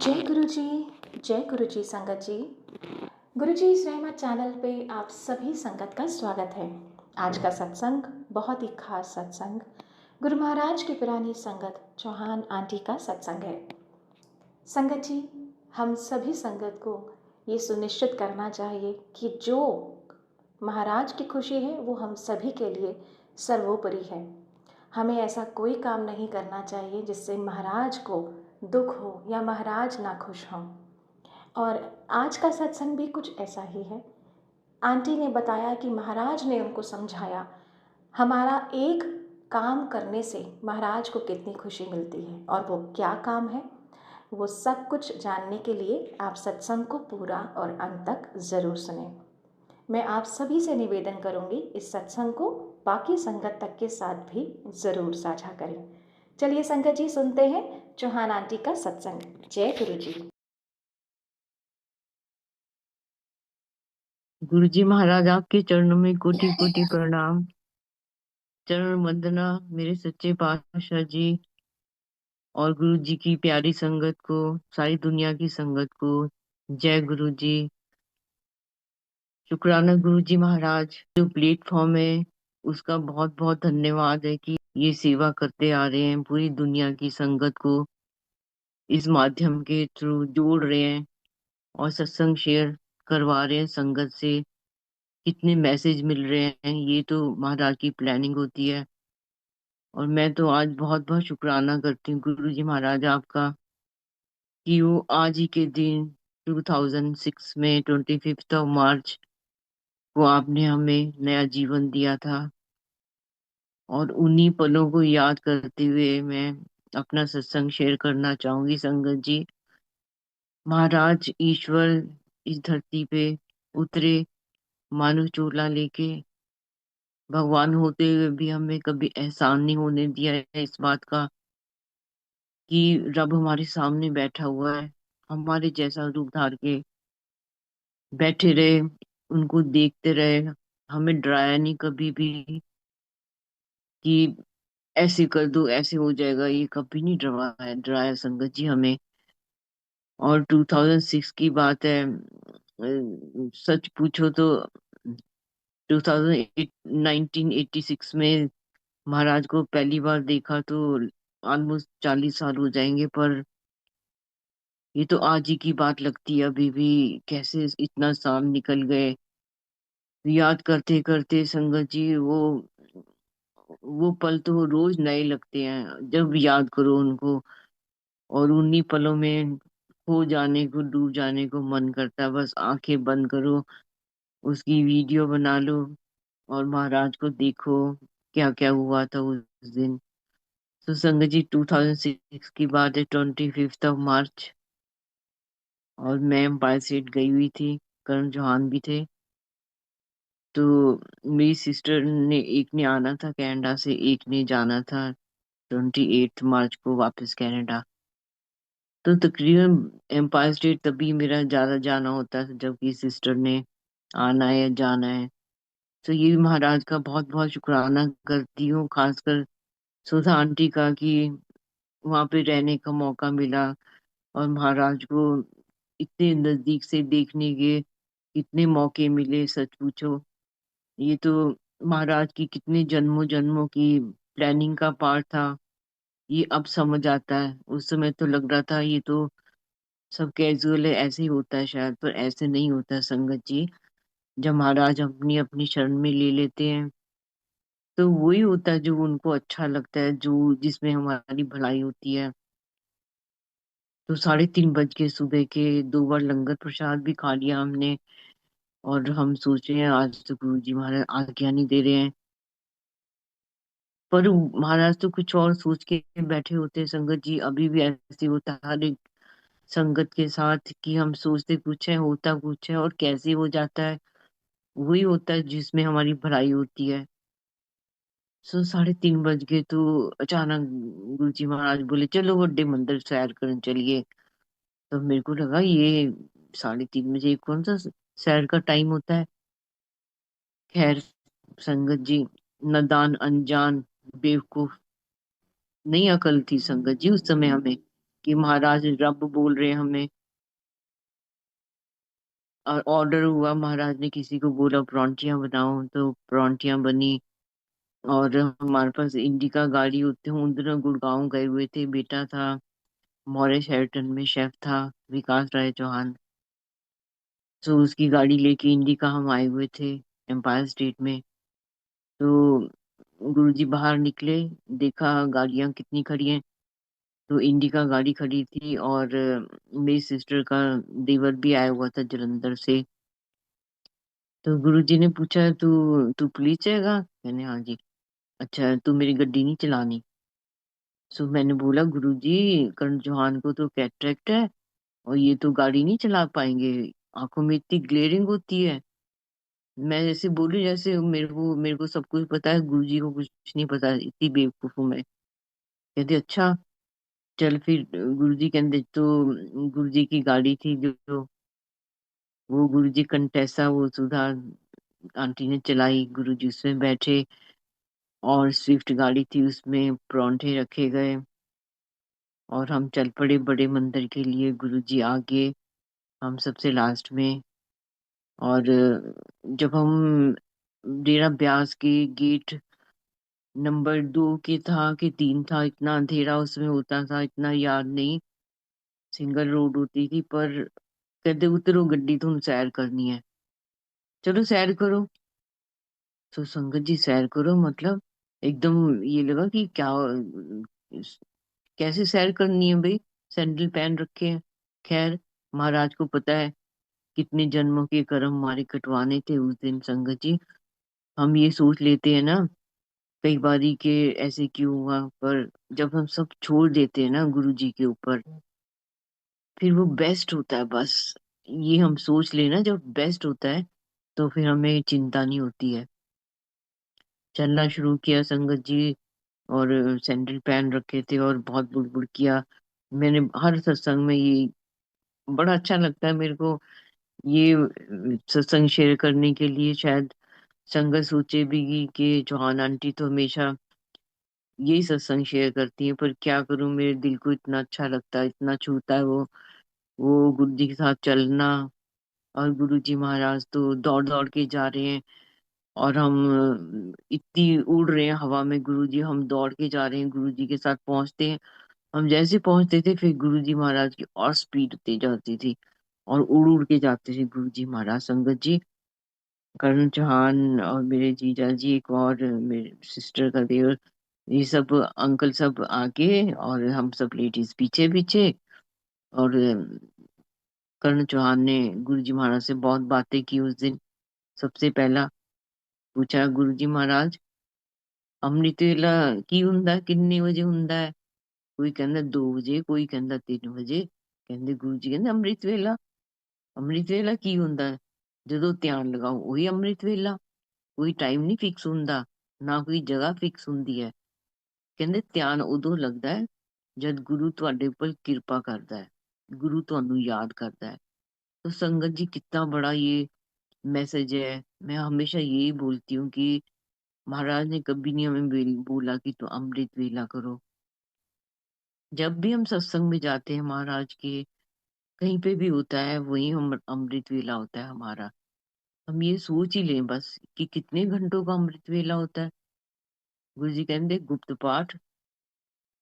जय गुरु जी संगत जी। गुरु जी इस रहमत चैनल पे आप सभी संगत का स्वागत है। आज का सत्संग बहुत ही खास सत्संग गुरु महाराज की पुरानी संगत चौहान आंटी का सत्संग है। संगत जी, हम सभी संगत को ये सुनिश्चित करना चाहिए कि जो महाराज की खुशी है वो हम सभी के लिए सर्वोपरि है। हमें ऐसा कोई काम नहीं करना चाहिए जिससे महाराज को दुख हो या महाराज ना खुश हों। और आज का सत्संग भी कुछ ऐसा ही है। आंटी ने बताया कि महाराज ने उनको समझाया हमारा एक काम करने से महाराज को कितनी खुशी मिलती है और वो क्या काम है, वो सब कुछ जानने के लिए आप सत्संग को पूरा और अंत तक ज़रूर सुनें। मैं आप सभी से निवेदन करूंगी इस सत्संग को बाकी संगत तक के साथ भी ज़रूर साझा करें। चलिए संगत जी, सुनते हैं चौहान आंटी का सत्संग। जय गुरु जी। गुरु जी महाराज आपके चरणों में कोटि कोटि प्रणाम। चरण वंदना मेरे सच्चे पातशाह जी और गुरु जी की प्यारी संगत को, सारी दुनिया की संगत को। जय गुरु जी। शुक्राना गुरु जी महाराज, जो प्लेटफॉर्म है उसका बहुत बहुत धन्यवाद है कि ये सेवा करते आ रहे हैं, पूरी दुनिया की संगत को इस माध्यम के थ्रू जोड़ रहे हैं और सत्संग शेयर करवा रहे हैं संगत से। कितने मैसेज मिल रहे हैं, ये तो महाराज की प्लानिंग होती है। और मैं तो आज बहुत बहुत शुक्राना करती हूँ गुरु जी महाराज आपका कि वो आज ही के दिन 2006 में 25 मार्च को आपने हमें नया जीवन दिया था। और उन्हीं पलों को याद करते हुए मैं अपना सत्संग शेयर करना चाहूंगी संगत जी। महाराज ईश्वर इस धरती पे उतरे मानव चोला लेके। भगवान होते हुए भी हमें कभी एहसान नहीं होने दिया है इस बात का कि रब हमारे सामने बैठा हुआ है, हमारे जैसा रूप धार के बैठे रहे, उनको देखते रहे। हमें डराया नहीं कभी भी कि ऐसे कर दो ऐसे हो जाएगा, ये कभी नहीं डराया संगत जी हमें। और 2006 की बात है, सच पूछो तो 2008 1986 में महाराज को पहली बार देखा तो ऑलमोस्ट 40 साल हो जाएंगे, पर ये तो आज ही की बात लगती है अभी भी। कैसे इतना साल निकल गए, याद करते करते संगत जी। वो पल तो रोज नए लगते हैं जब याद करो उनको। और उन्हीं पलों में खो जाने को, डूब जाने को मन करता है। बस आंखें बंद करो, उसकी वीडियो बना लो और महाराज को देखो क्या क्या हुआ था उस दिन। तो संगत जी 2006 की बात है, 25 मार्च। और मैं एम्पायर स्टेट गई हुई थी, करण चौहान भी थे। तो मेरी सिस्टर ने, एक ने आना था कनाडा से, एक ने जाना था 28 मार्च को वापस कनाडा। तो तकरीबन एम्पायर स्टेट तभी मेरा ज्यादा जाना होता है जबकि सिस्टर ने आना है या जाना है। तो ये महाराज का बहुत बहुत शुक्राना करती हूँ, खासकर सुधा आंटी का, कि वहां पे रहने का मौका मिला और महाराज को इतने नजदीक से देखने के कितने मौके मिले। सच पूछो, ये तो महाराज की कितने जन्मों जन्मों की प्लानिंग का पार्ट था। ये अब समझ आता है, उस समय तो लग रहा था ये तो सब कैजुअल है, ऐसे ही होता है शायद, पर ऐसे नहीं होता है संगत जी। जब महाराज अपनी अपनी शरण में ले लेते हैं तो वही होता है जो उनको अच्छा लगता है, जो जिसमें हमारी भलाई होती है। तो 3:30 बज के सुबह के 2 बार लंगर प्रसाद भी खा लिया हमने। और हम सोच रहे हैं आज तो गुरु जी महाराज आज्ञा नहीं दे रहे हैं, पर महाराज तो कुछ और सोच के बैठे होते हैं संगत जी। अभी भी ऐसे होता है हर एक संगत के साथ कि हम सोचते कुछ है, होता कुछ है, और कैसे हो जाता है वही होता है जिसमें हमारी भलाई होती है। 3:30 बज गए तो अचानक गुरु जी महाराज बोले चलो बड़े मंदिर सैर करने चलिए। तो मेरे को लगा ये 3:30 बजे कौन सा सैर का टाइम होता है। खैर संगत जी, नादान अनजान बेवकूफ, नहीं अकल थी संगत जी उस समय हमें। कि महाराज रब बोल रहे हैं हमें। और ऑर्डर हुआ, महाराज ने किसी को बोला परौंठियां बनाओ, तो परौंठियां बनी। और हमारे पास इंडिका गाड़ी होते हैं, उन दिनों गुड़गांव गए हुए थे, बेटा था, मौर्य शेल्टन में शेफ था, विकास राय चौहान। तो उसकी गाड़ी लेके इंडिका हम आए हुए थे एम्पायर स्टेट में। तो गुरुजी बाहर निकले, देखा गाड़ियां कितनी खड़ी हैं। तो इंडिका गाड़ी खड़ी थी, और मेरी सिस्टर का देवर भी आया हुआ था जलंधर से। तो गुरुजी ने पूछा, तू तू पुलिस जाएगा? मैंने हाँ जी। अच्छा, तू मेरी गड्डी नहीं चलानी? सो मैंने बोला, गुरुजी करण चौहान को तो कैटरेक्ट है, और ये तो गाड़ी नहीं चला पाएंगे, आंखों में इतनी ग्लेयरिंग होती है। मैं जैसे बोली जैसे मेरे को सब कुछ पता है, गुरुजी को कुछ नहीं पता, इतनी बेवकूफ हूँ मैं। कहते अच्छा चल फिर। गुरुजी कहते तो गुरुजी की गाड़ी थी जो, वो गुरुजी कंटेसा, वो सुधा आंटी ने चलाई, गुरुजी उसमें बैठे। और स्विफ्ट गाड़ी थी, उसमें परांठे रखे गए, और हम चल पड़े बड़े मंदिर के लिए, गुरुजी आगे, हम सबसे लास्ट में। और जब हम डेरा ब्यास के गेट नंबर 2 के था कि 3 था, इतना अंधेरा उसमें होता था, इतना याद नहीं, सिंगल रोड होती थी, पर कहते उतरो गड्डी, तुम सैर करनी है, चलो सैर करो। तो संगत जी सैर करो मतलब, एकदम ये लगा कि क्या, कैसे सैर करनी है भाई, सैंडल पहन रखे हैं। खैर, महाराज को पता है कितने जन्मों के कर्म हमारे कटवाने थे उस दिन संगत जी। हम ये सोच लेते हैं ना कई बारी के ऐसे क्यों हुआ, पर जब हम सब छोड़ देते हैं ना गुरु जी के ऊपर, फिर वो बेस्ट होता है बस। ये हम सोच लेना, जब बेस्ट होता है तो फिर हमें चिंता नहीं होती है। चलना शुरू किया संगत जी, और सैंडल पहन रखे थे, और बहुत बुड़बुड़ किया। मैंने हर सत्संग में ये, बड़ा अच्छा लगता है मेरे को ये सत्संग शेयर करने के लिए। शायद संगत सोचे भी कि चौहान आंटी तो हमेशा यही सत्संग शेयर करती है, पर क्या करूं, मेरे दिल को इतना अच्छा लगता है, इतना छूता है वो गुरु जी के साथ चलना। और गुरु जी महाराज तो दौड़ दौड़ के जा रहे हैं, और हम इतनी उड़ रहे हैं हवा में, गुरु जी हम दौड़ के जा रहे हैं, गुरु जी के साथ पहुंचते हैं। हम जैसे पहुंचते थे, फिर गुरु जी महाराज की और स्पीड तेज जाती थी, और उड़ उड़ के जाते थे गुरु जी महाराज। संगत जी, करण चौहान और मेरे जीजा जी, एक और मेरे सिस्टर का देवर, ये सब अंकल सब आगे, और हम सब लेडीज पीछे पीछे। और कर्ण चौहान ने गुरुजी महाराज से बहुत बातें की उस दिन। सबसे पहला पूछा, गुरुजी महाराज अमृत वेला की हुंदा, किन्ने बजे हुंदा है? कोई कहंदा 2 बजे, कोई कहंदा 3 बजे। कहंदे गुरु जी कहंदे अमृत वेला की हुंदा है? ਜਦੋਂ ਧਿਆਨ ਲਗਾਓ ਉਹੀ ਅੰਮ੍ਰਿਤ ਵੇਲਾ, ਕੋਈ ਟਾਈਮ ਨਹੀਂ ਫਿਕਸ ਹੁੰਦਾ, ਨਾ ਕੋਈ ਜਗ੍ਹਾ ਫਿਕਸ ਹੁੰਦੀ ਹੈ। ਕਹਿੰਦੇ ਧਿਆਨ ਉਦੋਂ ਲੱਗਦਾ ਹੈ ਜਦ ਗੁਰੂ ਤੁਹਾਡੇ ਉੱਪਰ ਕਿਰਪਾ ਕਰਦਾ ਹੈ, गुरु ਤੁਹਾਨੂੰ याद करता है। तो संगत जी, कितना बड़ा ये मैसेज है। मैं हमेशा यही बोलती हूँ कि महाराज ने कभी नहीं हमें बोला कि तो अमृत वेला करो। जब भी हम सत्संग में जाते हैं महाराज के, कहीं पे भी होता है, वही हम अमृत वेला होता है हमारा। हम ये सोच ही लें बस कि कितने घंटों का अमृत वेला होता है। गुरु जी कहते गुप्त पाठ।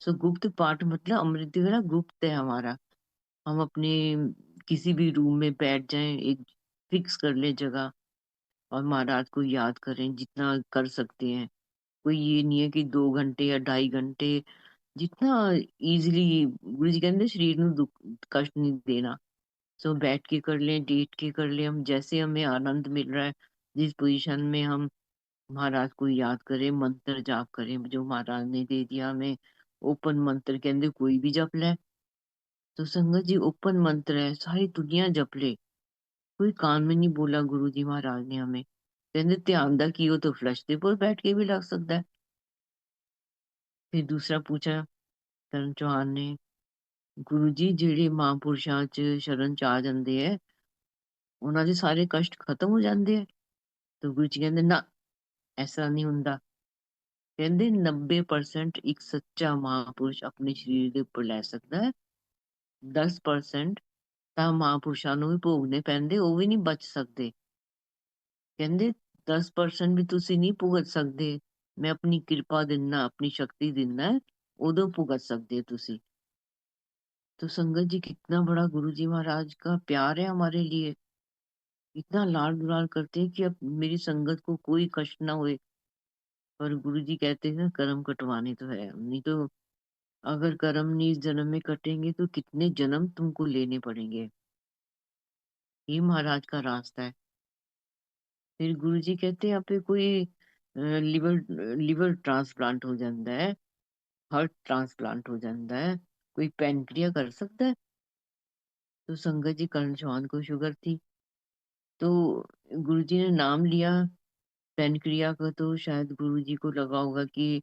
सो गुप्त पाठ मतलब अमृत वेला गुप्त है हमारा। हम अपने किसी भी रूम में बैठ जाएं, एक फिक्स कर ले जगह, और महाराज को याद करें जितना कर सकते हैं। कोई ये नहीं है कि 2 घंटे या 2.5 घंटे, जितना इजीली। गुरु जी कहते हैं शरीर ਨੂੰ दुख कष्ट नहीं देना। सो बैठ के कर लें, लेट के कर लें, हम जैसे हमें आनंद मिल रहा है, जिस पोजीशन में हम महाराज को याद करें, मंत्र जाप करें जो महाराज ने दे दिया हमें। ओपन मंत्र कहते कोई भी जप ले। तो संगत जी, ओपन मंत्र है, सारी दुनिया जप ले, कोई कान में नहीं बोला गुरु जी महाराज ने हमें। कहते ध्यान दा की हो तो फ्लश दे पर बैठ के भी लग सकता है। फिर दूसरा पूछा करण चौहान ने, गुरु जी ਜਿਹੜੇ ਮਹਾਂਪੁਰਸ਼ਾਂ ਚ ਸ਼ਰਨ ਚ ਆ ਜਾਂਦੇ ਐ, ਉਹਨਾਂ ਦੇ ਸਾਰੇ ਕਸ਼ਟ ਖਤਮ ਹੋ ਜਾਂਦੇ ਐ? ਤਾਂ ਗੁਰੂ ਜੀ ਕਹਿੰਦੇ ਨਾ, ਐਸਾ ਨਹੀਂ ਹੁੰਦਾ। ਕਹਿੰਦੇ 90% ਇੱਕ ਸੱਚਾ ਮਹਾਂਪੁਰਸ਼ ਆਪਣੇ ਸਰੀਰ ਦੇ ਉੱਪਰ ਲੈ ਸਕਦਾ ਹੈ, 10% ਤਾਂ ਮਹਾਂਪੁਰਸ਼ਾਂ ਨੂੰ ਵੀ ਭੋਗਣੇ ਪੈਂਦੇ, ਉਹ ਵੀ ਨਹੀਂ ਬਚ ਸਕਦੇ। ਕਹਿੰਦੇ 10% ਵੀ ਤੁਸੀਂ ਨਹੀਂ ਭੁਗਤ ਸਕਦੇ, ਮੈਂ ਆਪਣੀ ਕਿਰਪਾ ਦਿੰਨਾ, ਆਪਣੀ शक्ति ਦਿੰਨਾ, उदो भुगत सकते ਤੁਸੀਂ। तो संगत जी, कितना बड़ा गुरु जी महाराज का प्यार है हमारे लिए, इतना लाड दुलार करते हैं कि अब मेरी संगत को कोई कष्ट ना होए। पर गुरु जी कहते हैं ना, कर्म कटवाने तो है, नहीं तो अगर कर्म नहीं इस जन्म में कटेंगे तो कितने जन्म तुमको लेने पड़ेंगे। ये महाराज का रास्ता है। फिर गुरु जी कहते हैं यहाँ पे कोई लिवर लिवर ट्रांसप्लांट हो जाता है, हार्ट ट्रांसप्लांट हो जाता है, कोई पैनक्रिया कर सकता है? तो संगत जी, कर्ण चौहान को शुगर थी, तो गुरु जी ने नाम लिया पैनक्रिया का, तो शायद गुरु जी को लगा होगा कि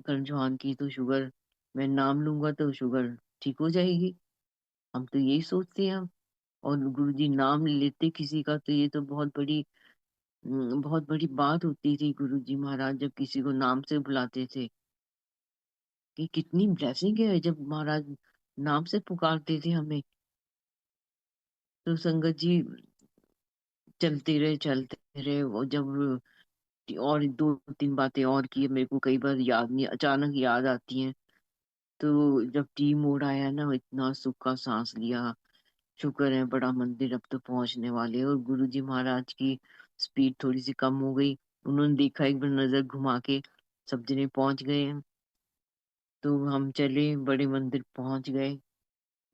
कर्ण चौहान की तो शुगर, मैं नाम लूंगा तो शुगर ठीक हो जाएगी। हम तो यही सोचते हैं हम, और गुरु जी नाम लेते किसी का तो ये तो बहुत बड़ी बात होती थी। गुरु जी महाराज जब किसी को नाम से बुलाते थे, कि कितनी ब्लेसिंग है जब महाराज नाम से पुकारते थे हमें। तो संगत जी, चलते रहे वो, जब और दो तीन बातें और की, मेरे को कई बार याद नहीं, अचानक याद आती हैं। तो जब टी मोड़ आया ना, इतना सुख का सांस लिया, शुक्र है बड़ा मंदिर, अब तो पहुंचने वाले हैं। और गुरु जी महाराज की स्पीड थोड़ी सी कम हो गई, उन्होंने देखा, एक बार नजर घुमा के सब जने पहुंच गए हैं, तो हम चले, बड़े मंदिर पहुंच गए।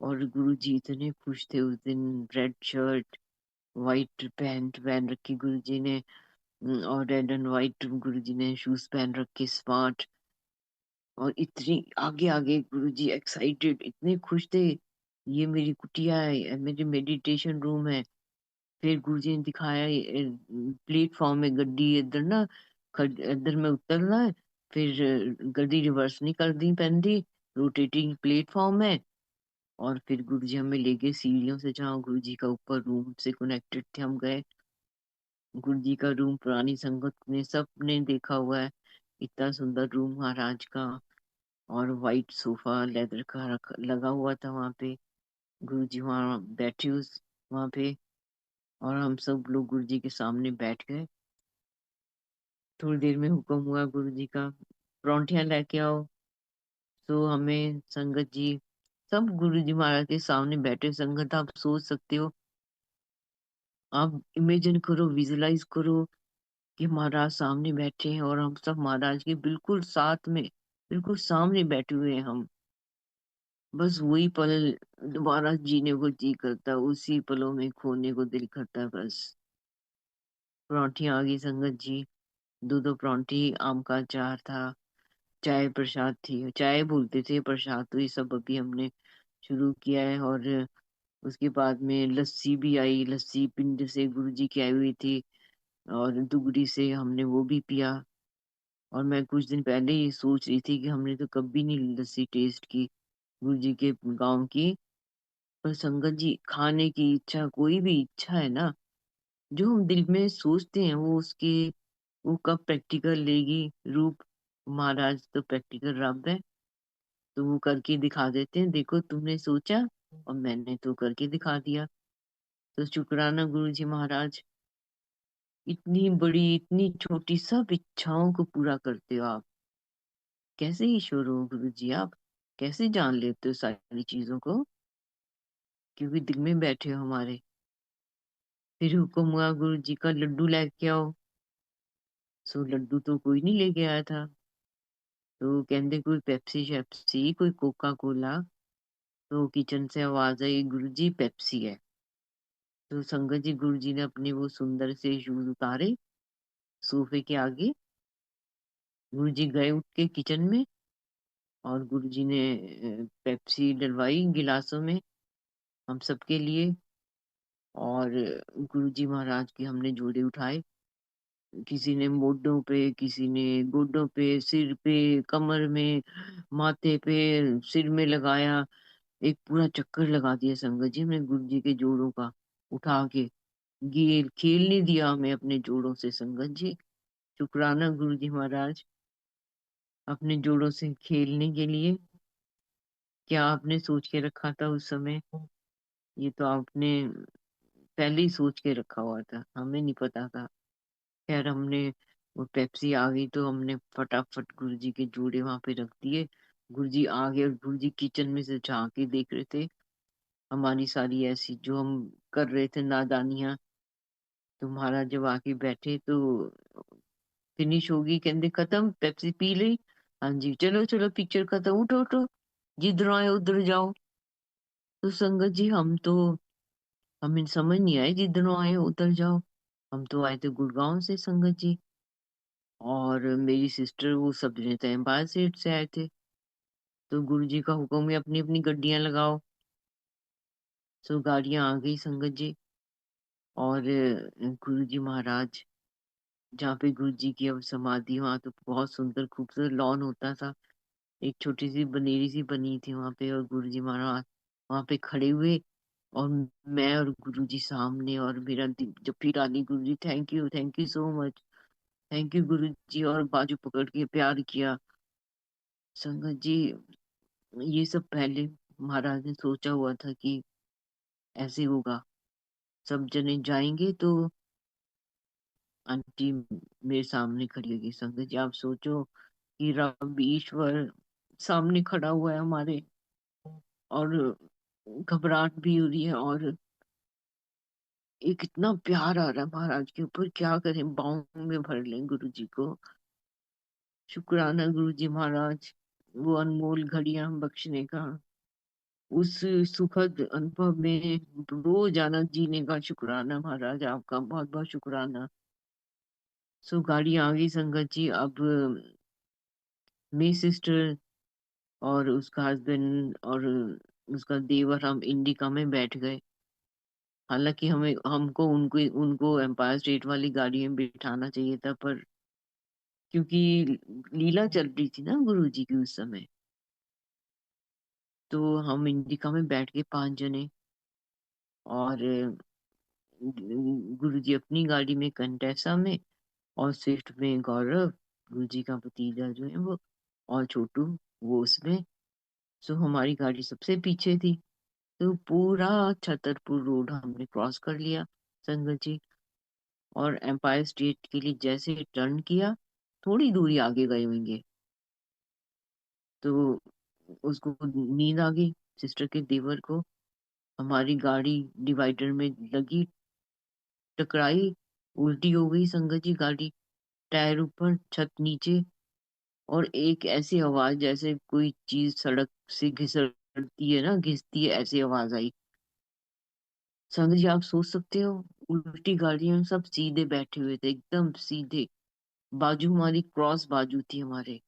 और गुरु जी इतने खुश थे उस दिन, रेड शर्ट व्हाइट पैंट पहन रखी गुरु जी ने, और रेड एंड व्हाइट गुरु जी ने शूज पहन रखे स्मार्ट, और इतनी आगे आगे गुरु जी एक्साइटेड, इतने खुश थे। ये मेरी कुटिया है, मेरी मेडिटेशन रूम है। फिर गुरु जी ने दिखाया, प्लेटफॉर्म में गड्डी इधर ना, इधर में उतरना है, फिर गड्डी रिवर्स नहीं कर दी पैंदी, रोटेटिंग प्लेटफॉर्म है। और फिर गुरु जी हमें ले गए सीढ़ियों से, जहाँ गुरु जी का ऊपर रूम से कनेक्टेड थे, हम गए। गुरु जी का रूम पुरानी संगत ने सबने देखा हुआ है, इतना सुंदर रूम महाराज का। और वाइट सोफा लेदर का लगा हुआ था वहां पे, गुरु जी वहां बैठे उस वहां पे, और हम सब लोग गुरु जी के सामने बैठ गए। थोड़ी देर में हुक्म हुआ गुरु जी का, परौंठियां लेके आओ। तो हमें संगत जी, सब गुरु जी महाराज के सामने बैठे, संगत आप सोच सकते हो, आप इमेजिन करो, विजुलाइज करो कि महाराज सामने बैठे हैं और हम सब महाराज के बिल्कुल साथ में, बिल्कुल सामने बैठे हुए हैं हम। बस वही पल दोबारा जीने को जी करता है, उसी पलों में खोने को दिल करता है बस। परांठी आ गई संगत जी, दो दो परांठी, आम का अचार था, चाय प्रसाद थी, चाय बोलते थे, प्रसाद तो ये सब अभी हमने शुरू किया है। और उसके बाद में लस्सी भी आई, लस्सी पिंड से गुरु जी की आई हुई थी, और दुगड़ी से हमने वो भी पिया। और मैं कुछ दिन पहले ही सोच रही थी कि हमने तो कभी नहीं लस्सी टेस्ट की गुरु जी के गांव की। पर संगत जी, खाने की इच्छा, कोई भी इच्छा है ना, जो हम दिल में सोचते हैं वो उसके, वो कब प्रैक्टिकल लेगी रूप। महाराज तो प्रैक्टिकल रब है, तो वो करके दिखा देते हैं, देखो तुमने सोचा और मैंने तो करके दिखा दिया। तो शुक्राना गुरु जी महाराज, इतनी बड़ी इतनी छोटी सब इच्छाओं को पूरा करते हो आप। कैसे ईश्वर हो गुरु जी आप, कैसे जान लेते हो सारी चीजों को, क्योंकि दिल में बैठे हो हमारे। फिर हुक्म हुआ गुरु जी का, लड्डू लेके आओ। सो लड्डू तो कोई नहीं लेके आया था, तो कहते कोई पेप्सी शेप्सी, कोई कोका कोला। तो किचन से आवाज आई, गुरु जी पेप्सी है। तो संगत जी, गुरु जी ने अपने वो सुंदर से शूज उतारे सोफे के आगे, गुरु जी गए उठ के किचन में, और गुरु जी ने पेप्सी डलवाई गिलासों में हम सबके लिए। और गुरु जी महाराज के हमने जोड़े उठाए, किसी ने मोढों पे, किसी ने गोडों पे, सिर पे, कमर में, माथे पे, सिर में लगाया, एक पूरा चक्कर लगा दिया संगत जी हमने गुरु जी के जोड़ों का उठा के। गेल खेलने दिया हमें अपने जोड़ों से संगत जी, शुक्राना गुरु जी महाराज, अपने जोड़ों से खेलने के लिए। क्या आपने सोच के रखा था उस समय? ये तो आपने पहले ही सोच के रखा हुआ था, हमें नहीं पता था। खैर हमने, वो पेप्सी आ गई तो हमने फटाफट गुरुजी के जूड़े वहां पे रख दिए। गुरुजी आ गए और गुरुजी किचन में से झांक के देख रहे थे हमारी सारी ऐसी जो हम कर रहे थे नादानियां। तो महाराज जब आके बैठे तो फिनिश होगी, कहते खत्म, पेप्सी पी ली। हाँ जी, चलो चलो पिक्चर खत्म, उठो उठो, जिधर आए उधर जाओ। तो संगत जी हमें समझ नहीं आए जिधर आए उधर जाओ। हम तो आए थे गुड़गांव से संगत जी, और मेरी सिस्टर वो सब जने तो एम्पायर स्टेट से आए थे। तो गुरु जी का हुक्म है अपनी अपनी गड्डियां लगाओ। सो गाड़ियां आ गई संगत जी। और गुरु जी महाराज, जहाँ पे गुरु जी की अब समाधि, वहां तो बहुत सुंदर खूबसूरत लॉन होता था। एक छोटी सी बनेरी सी बनी थी वहां पे, और गुरु जी महाराज वहां पे खड़े हुए, और मैं और गुरु जी सामने, और मेरा जप्फी डाली, Guru ji thank you so much, thank you Guru ji, और बाजू पकड़ के प्यार किया। संगत जी, ये सब पहले महाराज ने सोचा हुआ था कि ऐसे होगा, सब जने जाएंगे तो आंटी मेरे सामने खड़ी होगी। संगत जी आप सोचो कि रब ईश्वर सामने खड़ा हुआ है हमारे, और घबराहट भी हो रही है, और एक इतना प्यार आ रहा है महाराज के ऊपर, क्या करें, बाहों में भर लें गुरु जी को। शुक्राना गुरु जी महाराज, वो अनमोल घड़ियां बख्शने का, उस सुखद अनुभव में रोज आना जीने का शुक्राना महाराज, आपका बहुत बहुत शुक्राना। सो गाड़ी आ गई संगत जी। अब मेरी सिस्टर और उसका हस्बैंड और उसका देवर, हम इंडिका में बैठ गए। हालांकि हमें हमको उनको उनको एम्पायर स्टेट वाली गाड़ी में बिठाना चाहिए था, पर क्योंकि लीला चल रही थी ना गुरु जी की उस समय, तो हम इंडिका में बैठ के 5 जने, और गुरु जी अपनी गाड़ी में कंटेसा में, और स्विफ्ट में गौरव, गुरु जी का भतीजा जो है वो, और छोटू वो उसमें। सो हमारी गाड़ी सबसे पीछे थी। तो पूरा छतरपुर रोड हमने क्रॉस कर लिया संगत जी, और एम्पायर स्टेट के लिए जैसे टर्न किया, थोड़ी दूरी आगे गए होंगे, तो उसको नींद आ गई, सिस्टर के देवर को। हमारी गाड़ी डिवाइडर में लगी, टकराई, उल्टी हो गई संगत जी गाड़ी, टायर ऊपर छत नीचे, और एक ऐसी आवाज जैसे कोई चीज सड़क से घिसड़ती है ना, घिसती है, ऐसी आवाज आई। संगत जी आप सोच सकते हो, उल्टी गाड़ी में सब सीधे बैठे हुए थे, एकदम सीधे, बाजू हमारी क्रॉस बाजू थी हमारे,